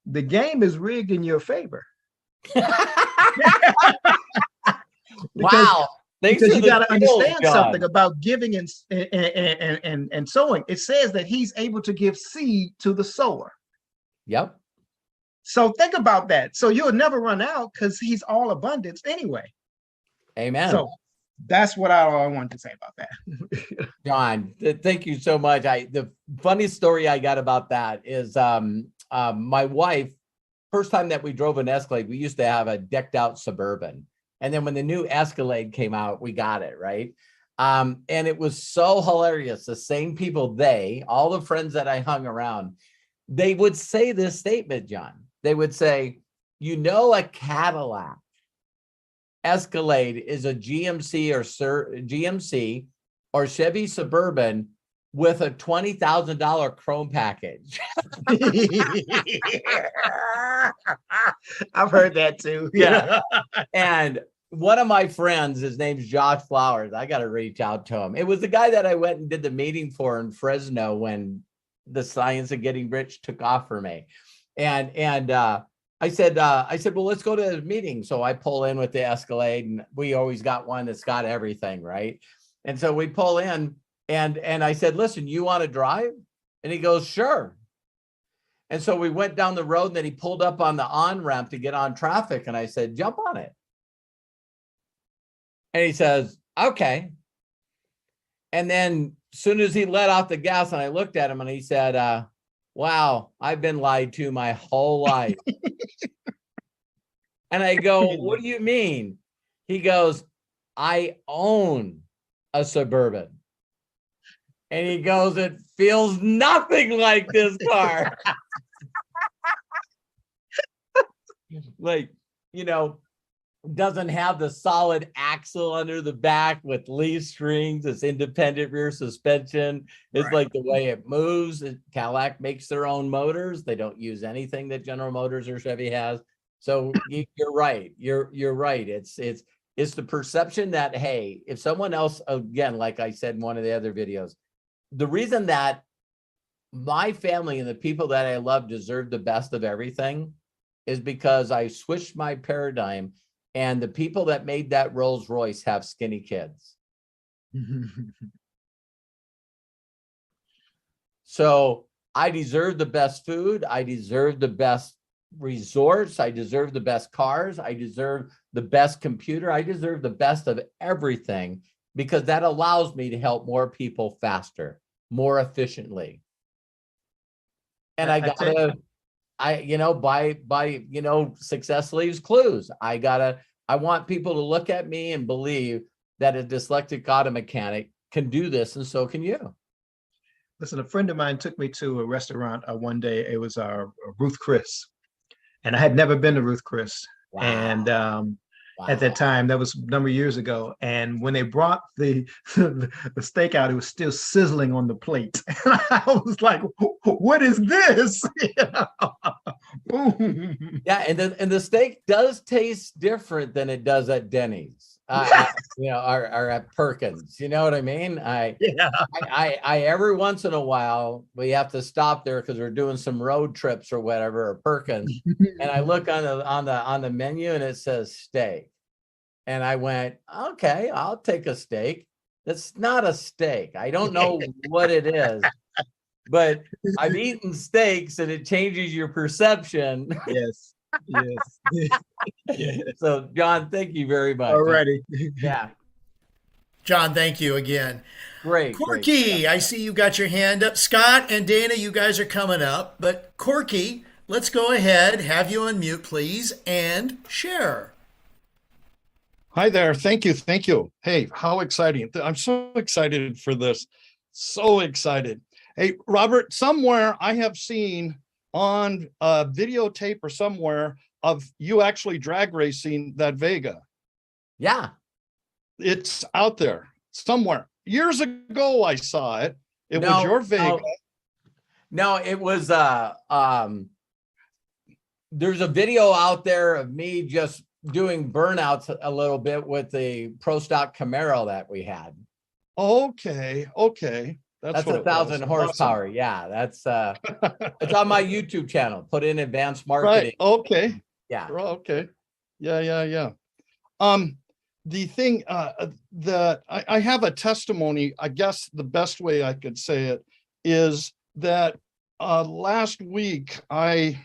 The game is rigged in your favor. Wow. Because you got to understand something about giving and sowing. It says that he's able to give seed to the sower. Yep. So think about that. So you'll never run out because he's all abundance anyway. Amen. So that's what I wanted to say about that. John, thank you so much. The funny story I got about that is my wife, first time that we drove an Escalade, we used to have a decked out Suburban. And then when the new Escalade came out, we got it, right? And it was so hilarious. The same people, all the friends that I hung around, they would say this statement, John. They would say, a Cadillac Escalade is a GMC or Chevy Suburban with a $20,000 chrome package. I've heard that too. Yeah. And one of my friends, his name's Josh Flowers. I got to reach out to him. It was the guy that I went and did the meeting for in Fresno when the Science of Getting Rich took off for me. And I said, well, let's go to the meeting. So I pull in with the Escalade, and we always got one that's got everything, right? And so we pull in, and I said, listen, you want to drive? And he goes, sure. And so we went down the road, and then he pulled up on the on-ramp to get on traffic. And I said, jump on it. And he says, okay. And then as soon as he let off the gas, and I looked at him, and he said, wow, I've been lied to my whole life. And I go, what do you mean? He goes, I own a Suburban. And he goes, it feels nothing like this car. Like, you know, doesn't have the solid axle under the back with leaf strings. It's independent rear suspension. It's Right. like the way it moves. Cadillac makes their own motors. They don't use anything that General Motors or Chevy has. So you're right. You're right. It's the perception that, hey, if someone else, again, like I said in one of the other videos, the reason that my family and the people that I love deserve the best of everything is because I switched my paradigm, and the people that made that Rolls Royce have skinny kids. So I deserve the best food. I deserve the best resorts. I deserve the best cars. I deserve the best computer. I deserve the best of everything, because that allows me to help more people faster, more efficiently. And I gotta, success leaves clues. I want people to look at me and believe that a dyslexic auto mechanic can do this, and so can you. Listen, a friend of mine took me to a restaurant one day. It was Ruth Chris, and I had never been to Ruth Chris. Wow. And Wow. at that time, that was a number of years ago. And when they brought the steak out, it was still sizzling on the plate. And I was like, "What is this?" Boom. Yeah, and the steak does taste different than it does at Denny's, or at Perkins. You know what I mean? Yeah. I every once in a while we have to stop there because we're doing some road trips or whatever, or Perkins, and I look on the menu and it says steak, and I went, okay, I'll take a steak. That's not a steak. I don't know what it is, but I've eaten steaks and it changes your perception. Yes. Yes. So, John, thank you very much. Alrighty. Yeah. John, thank you again. Great. Corky, I see you got your hand up. Scott and Dana, you guys are coming up. But Corky, let's go ahead, have you unmute, please, and share. Hi there. Thank you. Thank you. Hey, how exciting. I'm so excited for this. So excited. Hey, Robert, somewhere I have seen on a videotape or somewhere of you actually drag racing that Vega. Yeah. It's out there somewhere. Years ago, I saw it. It was your Vega. No, it was there's a video out there of me just doing burnouts a little bit with the Pro Stock Camaro that we had. Okay. That's what 1,000 horsepower. Awesome. Yeah, that's it's on my YouTube channel. Put in advanced marketing. Right. Okay. Yeah. Okay. Yeah. The thing that I have a testimony, I guess the best way I could say it is that last week I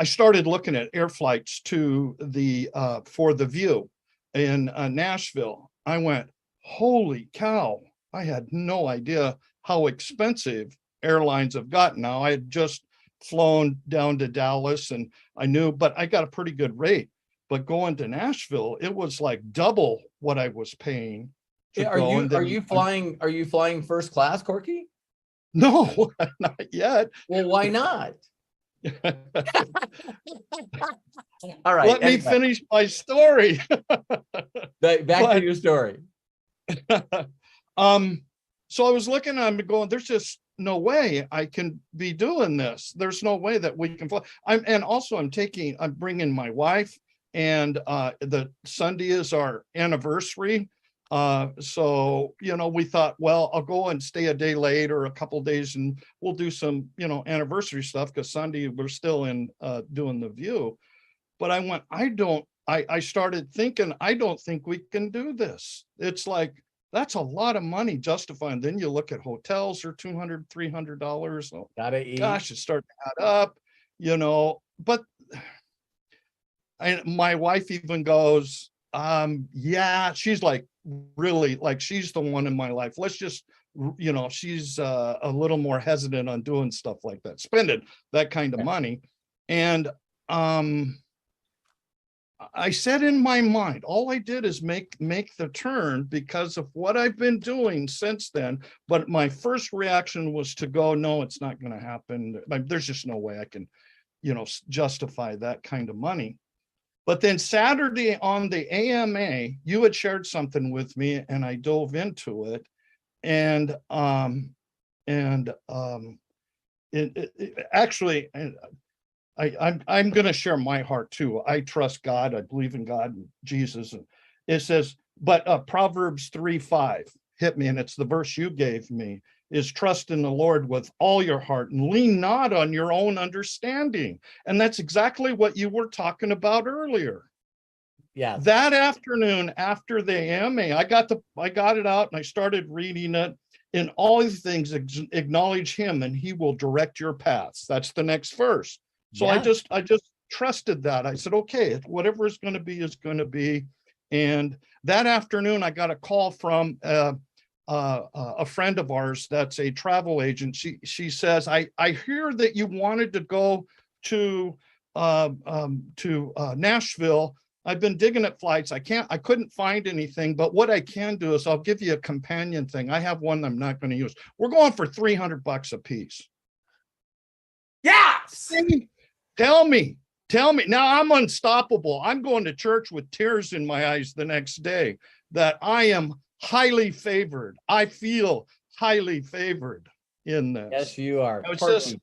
started looking at air flights to the for the View in Nashville. I went, holy cow! I had no idea how expensive airlines have gotten. Now I had just flown down to Dallas and I knew, but I got a pretty good rate. But going to Nashville, it was like double what I was paying. Are you flying first class, Corky? No, not yet. Well, why not? All right. Let me finish my story. Back to your story. So I was looking at him going, there's just no way I can be doing this. There's no way that we can fly. I'm bringing my wife, and the Sunday is our anniversary. So, we thought, well, I'll go and stay a day late or a couple days and we'll do some, anniversary stuff, because Sunday we're still in doing the View. But I went, I started thinking, I don't think we can do this. It's like, that's a lot of money justifying. Then you look at hotels are $200, $300. So, gotta eat. Gosh, it started to add up, but my wife even goes, yeah, she's like, really, like, she's the one in my life. Let's just, she's a little more hesitant on doing stuff like that, spending that kind of money. And I said in my mind, all I did is make the turn because of what I've been doing since then. But my first reaction was to go, no, it's not going to happen. There's just no way I can, justify that kind of money. But then Saturday on the AMA, you had shared something with me and I dove into it. And actually, I'm going to share my heart too. I trust God. I believe in God and Jesus. And it says, but Proverbs 3:5 hit me, and it's the verse you gave me, is trust in the Lord with all your heart and lean not on your own understanding. And that's exactly what you were talking about earlier. Yeah. That afternoon after the AMA, I got it out and I started reading it. In all these things, acknowledge him and he will direct your paths. That's the next verse. So Yeah. I just trusted that. I said, okay, whatever is going to be is going to be. And that afternoon, I got a call from a friend of ours that's a travel agent. She says, I hear that you wanted to go to Nashville. I've been digging at flights. I couldn't find anything, but what I can do is I'll give you a companion thing. I have one I'm not going to use. We're going for $300 a piece. Yes. Tell me. Now I'm unstoppable. I'm going to church with tears in my eyes the next day that I am highly favored. I feel highly favored in this. Yes, you are. It's Corky, just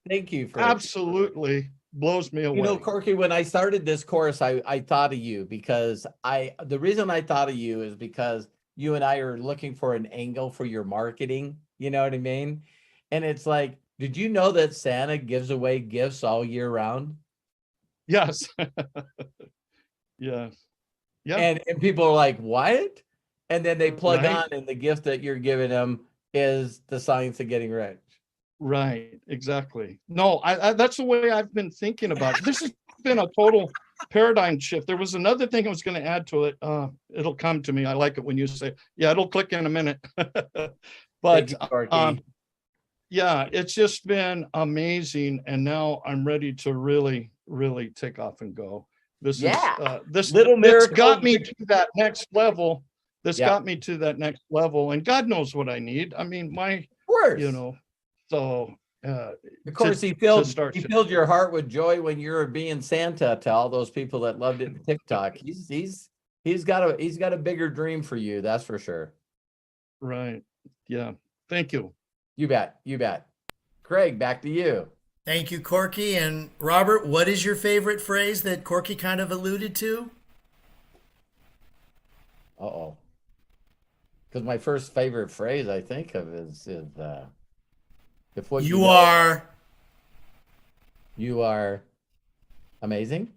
thank you for absolutely blows me away. Corky, when I started this course, I thought of you because the reason I thought of you is because you and I are looking for an angle for your marketing. You know what I mean? And it's like, did you know that Santa gives away gifts all year round? Yes. Yeah. Yeah. And people are like, what? And then they plug Right. on, and the gift that you're giving them is the science of getting rich. Right. Exactly. No, I that's the way I've been thinking about it. This has been a total paradigm shift. There was another thing I was going to add to it. It'll come to me. I like it when you say, yeah, it'll click in a minute. But Thank you, Corky. yeah, it's just been amazing. And now I'm ready to really, really take off and go. This is Little this miracle. got me to that next level. Yeah. Got me to that next level, and God knows what I need. I mean, Of course. So of course, he filled your heart with joy when you were being Santa to all those people that loved it in TikTok. He's got a bigger dream for you, that's for sure. Right. Yeah. Thank you. You bet. Craig, back to you. Thank you, Corky. And Robert, what is your favorite phrase that Corky kind of alluded to? Uh-oh. Because my first favorite phrase I think of is if what You are amazing.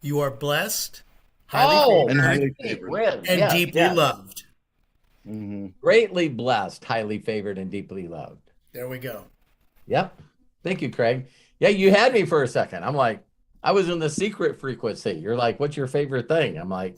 You are blessed, highly and favored, highly favored. and Yes, deeply yes. loved. Greatly blessed, highly favored, and deeply loved. There we go. Yep. Thank you, Craig. Yeah, you had me for a second. I'm like, I was in the secret frequency. You're like, what's your favorite thing? I'm like,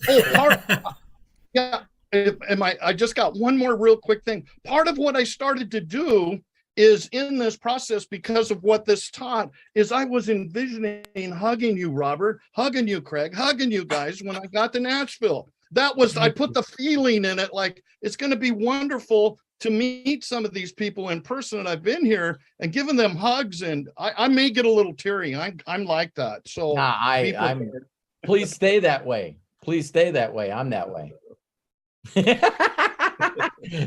Yeah. I just got one more real quick thing. Part of what I started to do is in this process, because of what this taught, is I was envisioning hugging you, Robert, hugging you, Craig, hugging you guys when I got to Nashville. I put the feeling in it, like it's going to be wonderful to meet some of these people in person that I've been here and giving them hugs. And I may get a little teary. I'm like that. So I'm please stay that way. Please stay that way. I'm that way.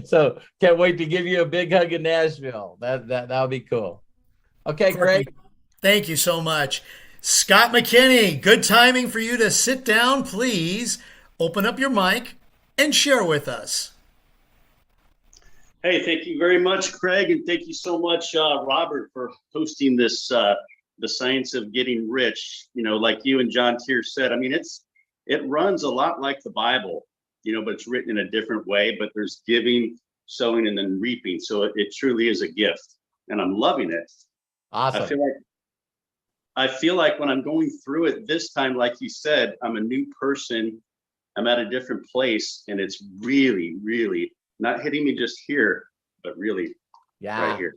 So can't wait to give you a big hug in Nashville. That'll be cool. Okay, Craig. Thank you so much. Scott McKinney, good timing for you to sit down. Please open up your mic and share with us. Hey, thank you very much, Craig, and thank you so much, Robert, for hosting this, the science of getting rich. Like you and John Tier said, I mean, it runs a lot like the Bible, but it's written in a different way, but there's giving, sowing, and then reaping. So it truly is a gift, and I'm loving it. Awesome. I feel like when I'm going through it this time, like you said, I'm a new person. I'm at a different place, and it's really, really not hitting me just here, but really right here.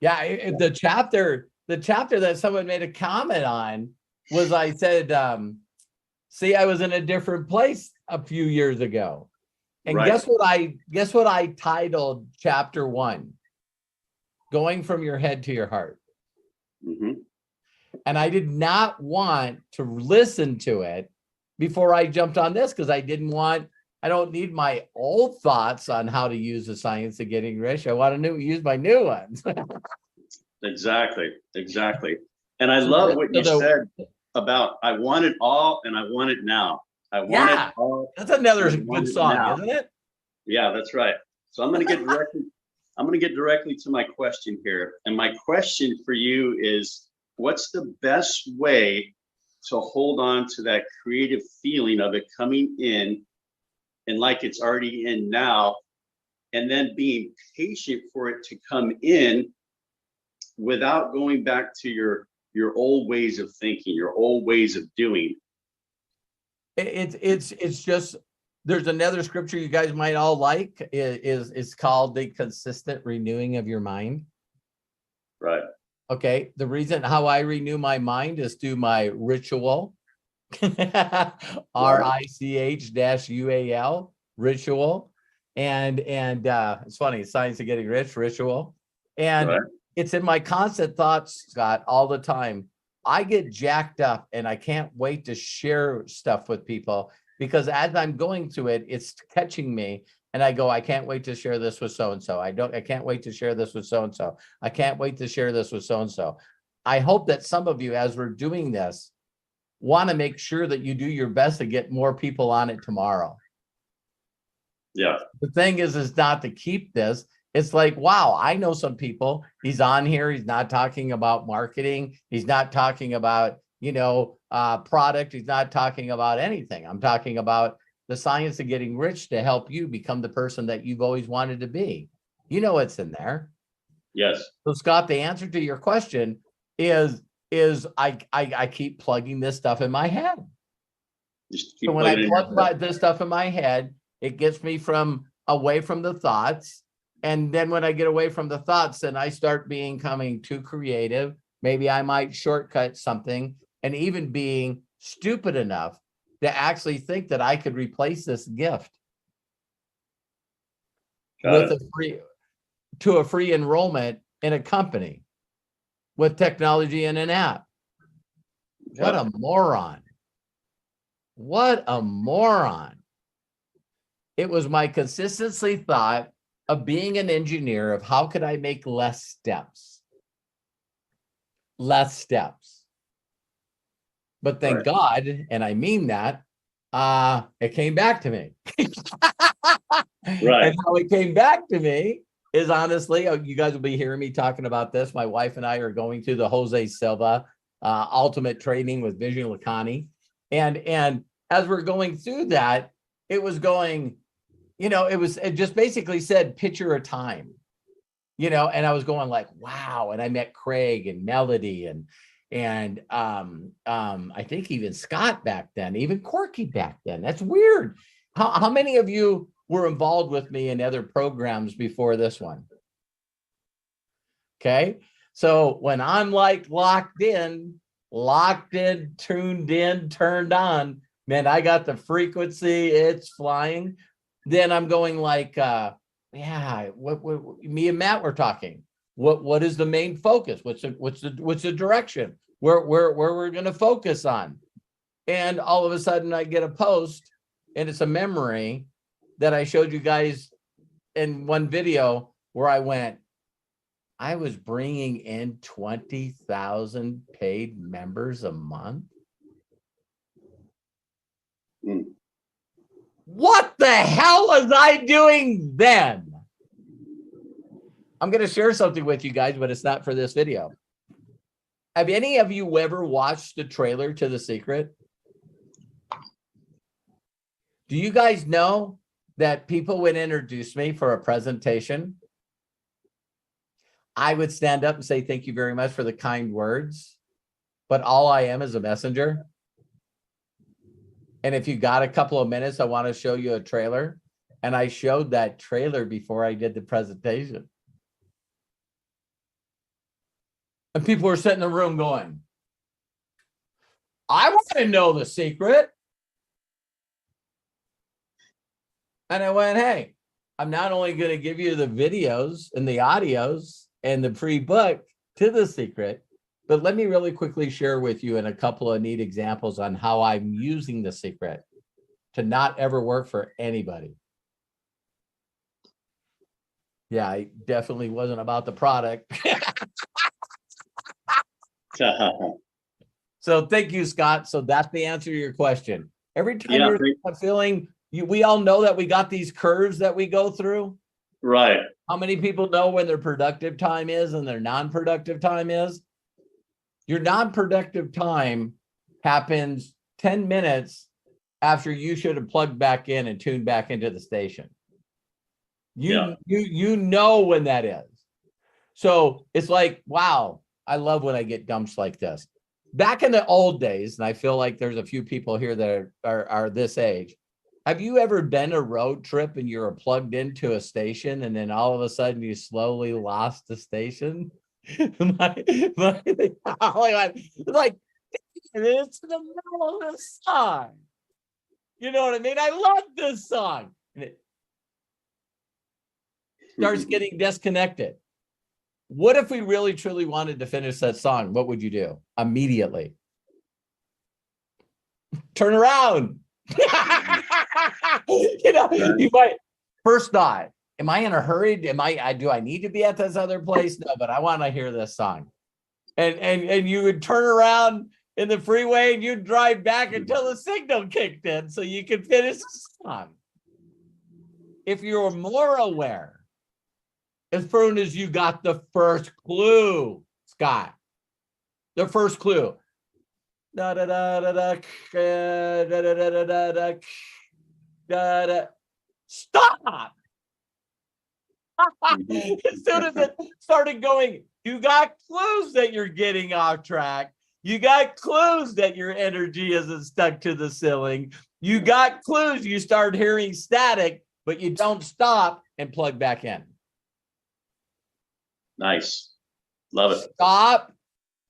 Yeah, the chapter that someone made a comment on was I said, see, I was in a different place a few years ago. And Right. guess what I titled chapter 1? Going from your head to your heart. Mhm. And I did not want to listen to it before I jumped on this because I don't need my old thoughts on how to use the science of getting rich. I want to use my new ones. Exactly. And I love what you said about I want it all and I want it now. I want it Yeah, all. that's another and I want good it song, now. isn't it? Yeah, that's right. So I'm going to get directly to my question here. And my question for you is, what's the best way to hold on to that creative feeling of it coming in and like it's already in now, and then being patient for it to come in without going back to your old ways of thinking, your old ways of doing? It's just, there's another scripture you guys might all like, is called the consistent renewing of your mind. Right. Okay, the reason how I renew my mind is through my ritual, RICH-UAL, ritual. And it's funny, science of getting rich, ritual. And Right. it's in my constant thoughts, Scott, all the time. I get jacked up and I can't wait to share stuff with people because as I'm going through it, it's catching me. And I go, I can't wait to share this with so-and-so. I can't wait to share this with so-and-so. I can't wait to share this with so-and-so. I hope that some of you, as we're doing this, want to make sure that you do your best to get more people on it tomorrow. Yeah. The thing is not to keep this. It's like, wow, I know some people, he's on here. He's not talking about marketing. He's not talking about, product. He's not talking about anything. I'm talking about the science of getting rich to help you become the person that you've always wanted to be. You know, it's in there. Yes. So Scott, the answer to your question is I keep plugging this stuff in my head. Just keep So when I plugging it in your plug head. this stuff in my head, it gets me away from the thoughts. And then when I get away from the thoughts, then I start becoming too creative. Maybe I might shortcut something, and even being stupid enough to actually think that I could replace this gift with a free enrollment in a company with technology and an app. What a moron. What a moron. It was my consistency thought of being an engineer of how could I make less steps? Less steps. But thank God, and I mean that, it came back to me. Right. And how it came back to me is honestly, you guys will be hearing me talking about this. My wife and I are going to the Jose Silva ultimate training with Vision Lacani. And as we're going through that, it was going, it just basically said, picture a time, and I was going like, wow. And I met Craig and Melody and I think even Scott back then, even Corky back then. That's weird. How many of you were involved with me in other programs before this one? Okay. So when I'm like locked in, tuned in, turned on, man, I got the frequency, it's flying. Then I'm going like, what me and Matt were talking. What is the main focus? What's the direction? Where we're going to focus on? And all of a sudden I get a post, and it's a memory that I showed you guys in one video where I went, I was bringing in 20,000 paid members a month. What the hell was I doing then? I'm going to share something with you guys, but it's not for this video. Have any of you ever watched the trailer to The Secret? Do you guys know that people would introduce me for a presentation? I would stand up and say, thank you very much for the kind words, but all I am is a messenger. And if you got a couple of minutes, I want to show you a trailer. And I showed that trailer before I did the presentation. And people were sitting in the room going, I want to know the secret. And I went, hey, I'm not only going to give you the videos and the audios and the free book to the secret, but let me really quickly share with you in a couple of neat examples on how I'm using the secret to not ever work for anybody. Yeah, I definitely wasn't about the product. So thank you, Scott. So that's the answer to your question. Every time Yeah, you're feeling, we all know that we got these curves that we go through. right. How many people know when their productive time is and their non-productive time is? Your non-productive time happens 10 minutes after you should have plugged back in and tuned back into the station. You know when that is. So it's like, wow, I love when I get dumps like this. Back in the old days, and I feel like there's a few people here that are this age. Have you ever been a road trip and you were plugged into a station and then all of a sudden you slowly lost the station? Like, it's in the middle of the song. You know what I mean? I love this song. And it starts getting disconnected. What if we really truly wanted to finish that song? What would you do immediately? Turn around. You might first thought, am I in a hurry? Do I need to be at this other place? No, but I want to hear this song. And you would turn around in the freeway and you'd drive back until the signal kicked in so you could finish the song. If you're more aware, as soon as you got the first clue, Scott, the first clue. Da da da da da da da da da da da da da. Stop. As soon as it started going, you got clues that you're getting off track. You got clues that your energy isn't stuck to the ceiling. You got clues you start hearing static, but you don't stop and plug back in. Nice. Love it. Stop.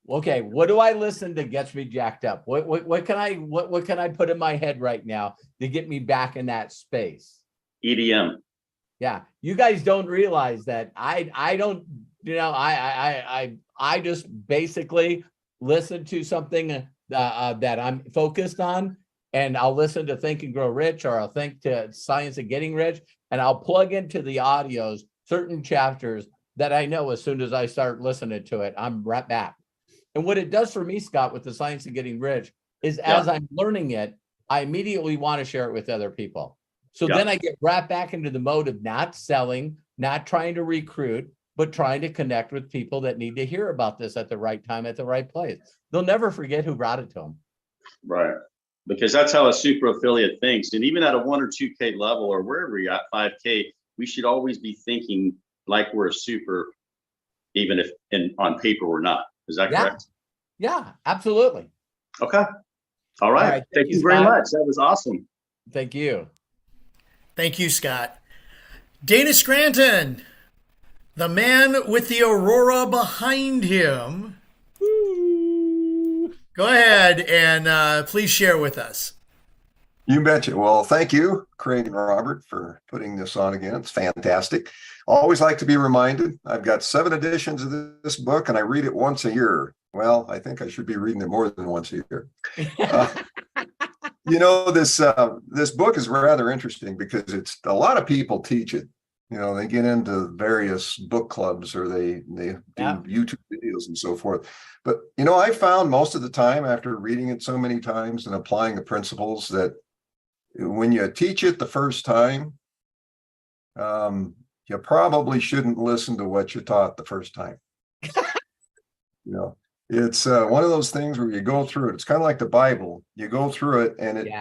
Okay, what do I listen to gets me jacked up? What can I put in my head right now to get me back in that space? EDM. Yeah, you guys don't realize that I don't, I just basically listen to something that I'm focused on, and I'll listen to Think and Grow Rich, or I'll think to Science of Getting Rich, and I'll plug into the audios certain chapters that I know as soon as I start listening to it, I'm right back. And what it does for me, Scott, with the Science of Getting Rich is as I'm learning it, I immediately want to share it with other people. So then I get right back into the mode of not selling, not trying to recruit, but trying to connect with people that need to hear about this at the right time, at the right place. They'll never forget who brought it to them. Right. Because that's how a super affiliate thinks. And even at a 1 or 2K level, or wherever you're at 5K, we should always be thinking like we're a super, even if on paper we're not. Is that correct? Yeah, absolutely. Okay. All right. Thank you very much. That was awesome. Thank you. Thank you, Scott. Dana Scranton, the man with the aurora behind him. Go ahead and please share with us. You betcha. Well, thank you, Craig and Robert, for putting this on again. It's fantastic. Always like to be reminded. I've got 7 editions of this book, and I read it once a year. Well, I think I should be reading it more than once a year. This book is rather interesting because it's a lot of people teach it. They get into various book clubs or they do YouTube videos and so forth. But, I found most of the time after reading it so many times and applying the principles that when you teach it the first time, you probably shouldn't listen to what you taught the first time. It's one of those things where you go through it. It's kind of like the Bible. You go through it and it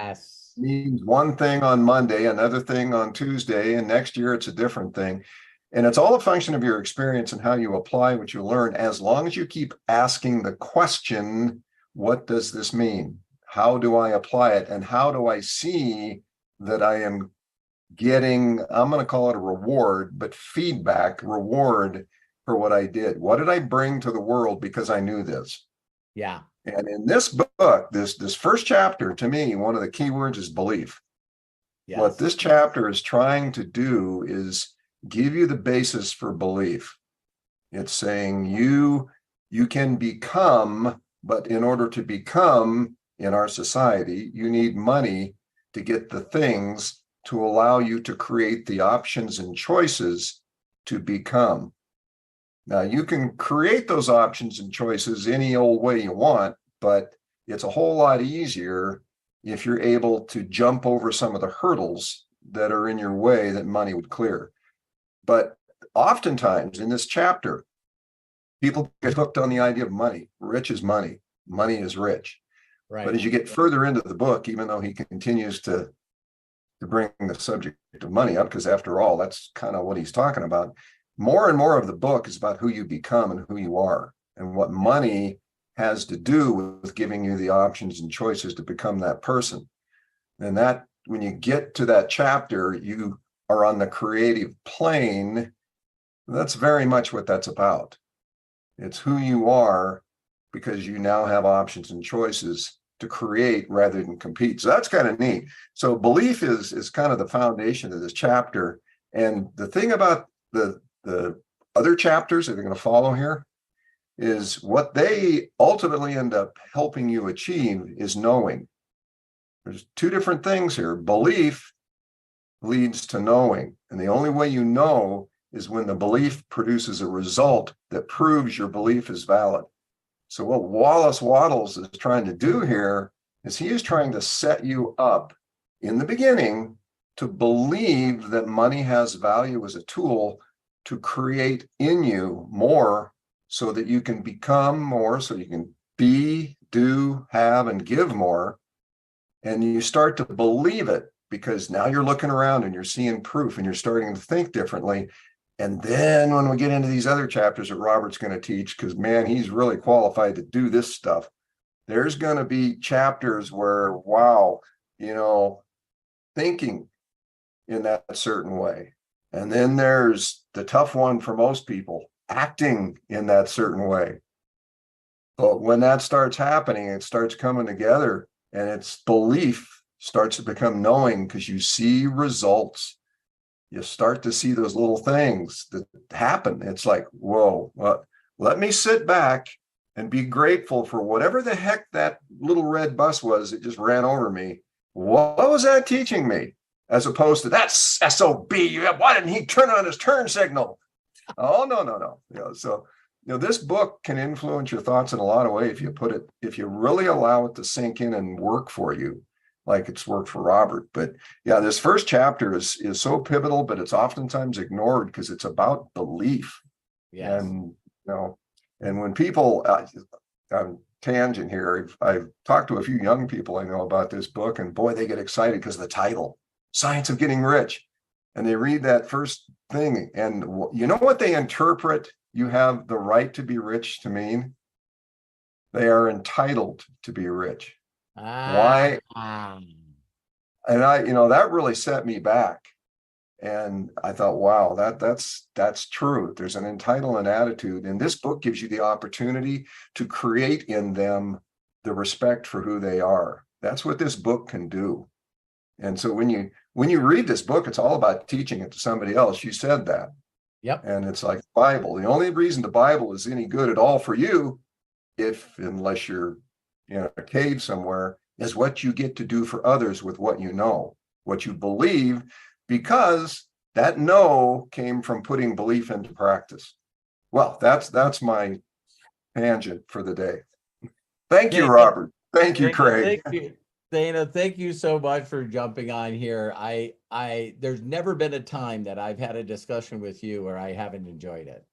means one thing on Monday, another thing on Tuesday, and next year it's a different thing. And it's all a function of your experience and how you apply what you learn, as long as you keep asking the question, what does this mean? How do I apply it? And how do I see that I am getting, I'm going to call it a reward, but reward for what I did? What did I bring to the world because I knew this? Yeah. And in this book, this first chapter, to me, one of the key words is belief. Yes. What this chapter is trying to do is give you the basis for belief. It's saying you can become, but in order to become in our society, you need money to get the things to allow you to create the options and choices to become. Now, you can create those options and choices any old way you want, but it's a whole lot easier if you're able to jump over some of the hurdles that are in your way that money would clear. But oftentimes in this chapter, people get hooked on the idea of money. Rich is money. Money is rich. Right. But as you get further into the book, even though he continues to bring the subject of money up, because after all, that's kind of what he's talking about, more and more of the book is about who you become and who you are, and what money has to do with giving you the options and choices to become that person. And that, when you get to that chapter, you are on the creative plane. That's very much what that's about. It's who you are, because you now have options and choices to create rather than compete. So that's kind of neat. So belief is kind of the foundation of this chapter. And the thing about the other chapters that are going to follow here is what they ultimately end up helping you achieve is knowing. There's two different things here. Belief leads to knowing. And the only way you know is when the belief produces a result that proves your belief is valid. So what Wallace Wattles is trying to do here is he is trying to set you up in the beginning to believe that money has value as a tool to create in you more, so that you can become more, so you can be, do, have, and give more. And you start to believe it because now you're looking around and you're seeing proof and you're starting to think differently. And then when we get into these other chapters that Robert's going to teach, because man, he's really qualified to do this stuff, there's going to be chapters where, wow, thinking in that certain way. And then there's the tough one for most people, acting in that certain way. But when that starts happening, it starts coming together, and its belief starts to become knowing, because you see results. You start to see those little things that happen. It's like, whoa, well, let me sit back and be grateful for whatever the heck that little red bus was that just ran over me. What was that teaching me? As opposed to, that's SOB. Why didn't he turn on his turn signal? Oh, no. So this book can influence your thoughts in a lot of ways if you really allow it to sink in and work for you, like it's worked for Robert. But yeah, this first chapter is so pivotal, but it's oftentimes ignored because it's about belief. Yes. And and when people, I'm tangent here, I've talked to a few young people I know about this book, and boy, they get excited because of the title, Science of Getting Rich. And they read that first thing, and you know what they interpret you have the right to be rich to mean? They are entitled to be rich. Why? And that really set me back. And I thought, wow, that's true. There's an entitlement attitude. And this book gives you the opportunity to create in them the respect for who they are. That's what this book can do. And so when you read this book, it's all about teaching it to somebody else. You said that. Yep. And it's like the Bible. The only reason the Bible is any good at all for you, unless you're in a cave somewhere, is what you get to do for others with what you know, what you believe, because that know came from putting belief into practice. Well, that's my tangent for the day. Thank you, Robert. Thank you, Craig. Thank you. Dana, thank you so much for jumping on here. There's never been a time that I've had a discussion with you where I haven't enjoyed it.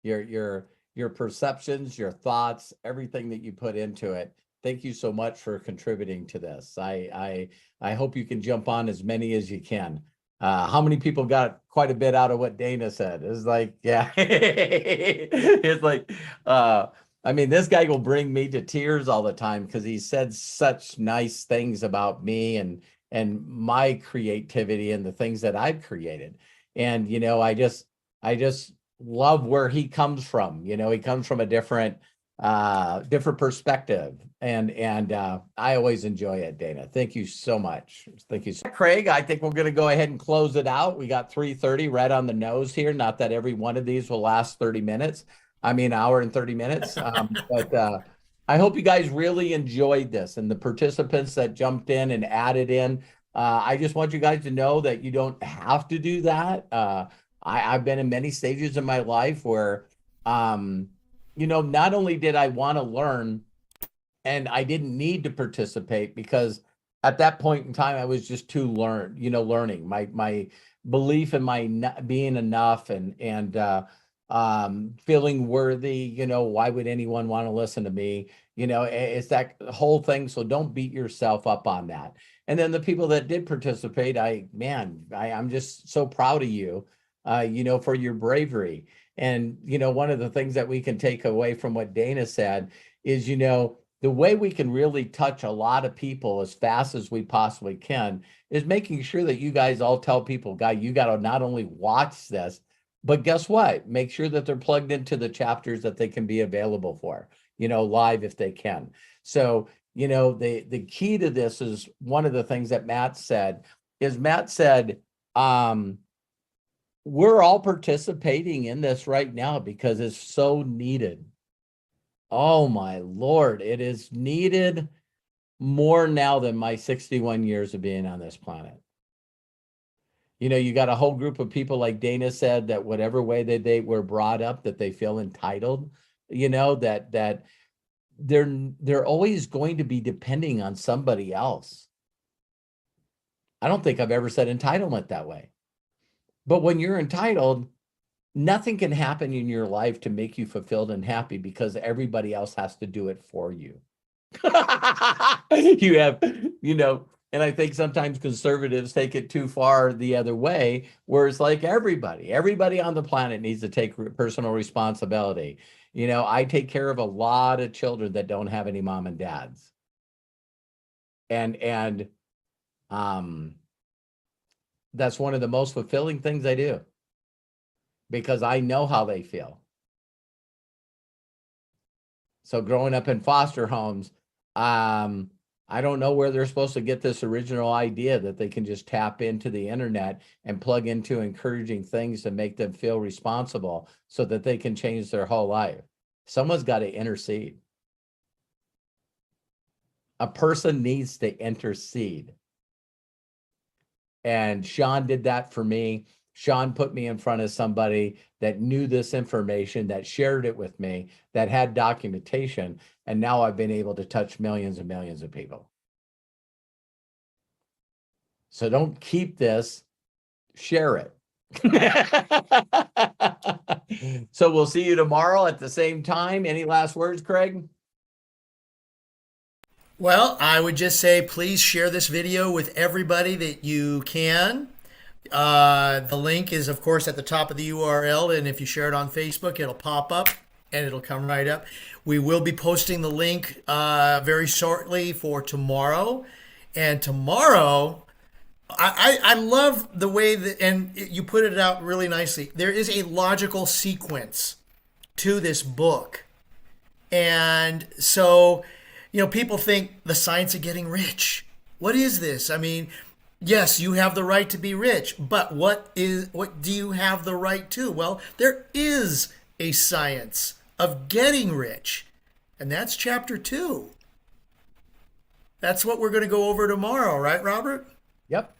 Your perceptions, your thoughts, everything that you put into it. Thank you so much for contributing to this. I hope you can jump on as many as you can. How many people got quite a bit out of what Dana said? It's like, yeah, it's like, I mean, this guy will bring me to tears all the time because he said such nice things about me and my creativity and the things that I've created. And, I just love where he comes from. He comes from a different different perspective. And I always enjoy it, Dana. Thank you so much. Thank you. Craig, I think we're going to go ahead and close it out. We got 3:30 right on the nose here. Not that every one of these will last 30 minutes. I mean, hour and 30 minutes. But I hope you guys really enjoyed this, and the participants that jumped in and added in. I just want you guys to know that you don't have to do that. I've been in many stages in my life where, not only did I want to learn, and I didn't need to participate, because at that point in time, I was just too learning. My belief in my being enough and feeling worthy, why would anyone want to listen to me? It's that whole thing. So don't beat yourself up on that. And then the people that did participate, I'm just so proud of you, for your bravery. And, one of the things that we can take away from what Dana said is, the way we can really touch a lot of people as fast as we possibly can is making sure that you guys all tell people, guy, you got to not only watch this, but guess what? Make sure that they're plugged into the chapters that they can be available for, live if they can. So, the key to this is one of the things that Matt said, we're all participating in this right now because it's so needed. Oh my Lord, it is needed more now than my 61 years of being on this planet. You got a whole group of people, like Dana said, that whatever way that they were brought up, that they feel entitled, that they're always going to be depending on somebody else. I don't think I've ever said entitlement that way. But when you're entitled, nothing can happen in your life to make you fulfilled and happy, because everybody else has to do it for you. You have, and I think sometimes conservatives take it too far the other way, where it's like everybody on the planet needs to take personal responsibility. I take care of a lot of children that don't have any mom and dads. And that's one of the most fulfilling things I do, because I know how they feel. So growing up in foster homes, I don't know where they're supposed to get this original idea that they can just tap into the internet and plug into encouraging things to make them feel responsible so that they can change their whole life. Someone's got to intercede. A person needs to intercede. And Sean did that for me. Sean put me in front of somebody that knew this information, that shared it with me, that had documentation, and now I've been able to touch millions and millions of people. So don't keep this, share it. So we'll see you tomorrow at the same time. Any last words, Craig? Well, I would just say, please share this video with everybody that you can. The link is, of course, at the top of the URL, and if you share it on Facebook, it'll pop up and it'll come right up. We will be posting the link very shortly for tomorrow. And tomorrow, I love the way that, and you put it out really nicely, there is a logical sequence to this book. And so, people think the science of getting rich. What is this? I mean, yes, you have the right to be rich, but what do you have the right to? Well, there is a science of getting rich, and that's chapter 2. That's what we're going to go over tomorrow, right, Robert? Yep.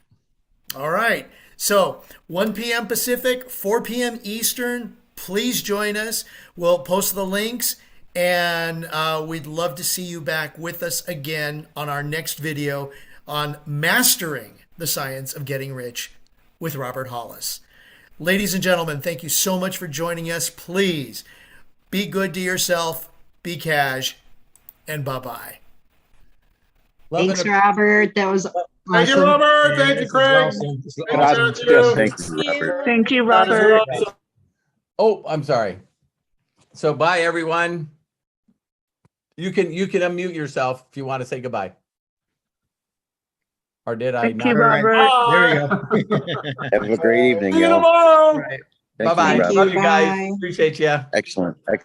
All right. So 1 p.m. Pacific, 4 p.m. Eastern. Please join us. We'll post the links, and we'd love to see you back with us again on our next video on mastering the science of getting rich with Robert Hollis. Ladies and gentlemen, thank you so much for joining us. Please be good to yourself, be cash, and bye-bye. Thanks, Robert. That was awesome. Thank you, Robert. Thank you, Craig. Thank you, Robert. Oh, I'm sorry. So bye, everyone. You can unmute yourself if you want to say goodbye. Or did I Thank not? you, Robert. There you go. Have a great evening, See you y'all. tomorrow. Thank Bye-bye. you, Robert. Love you guys. Bye. Appreciate you. Excellent.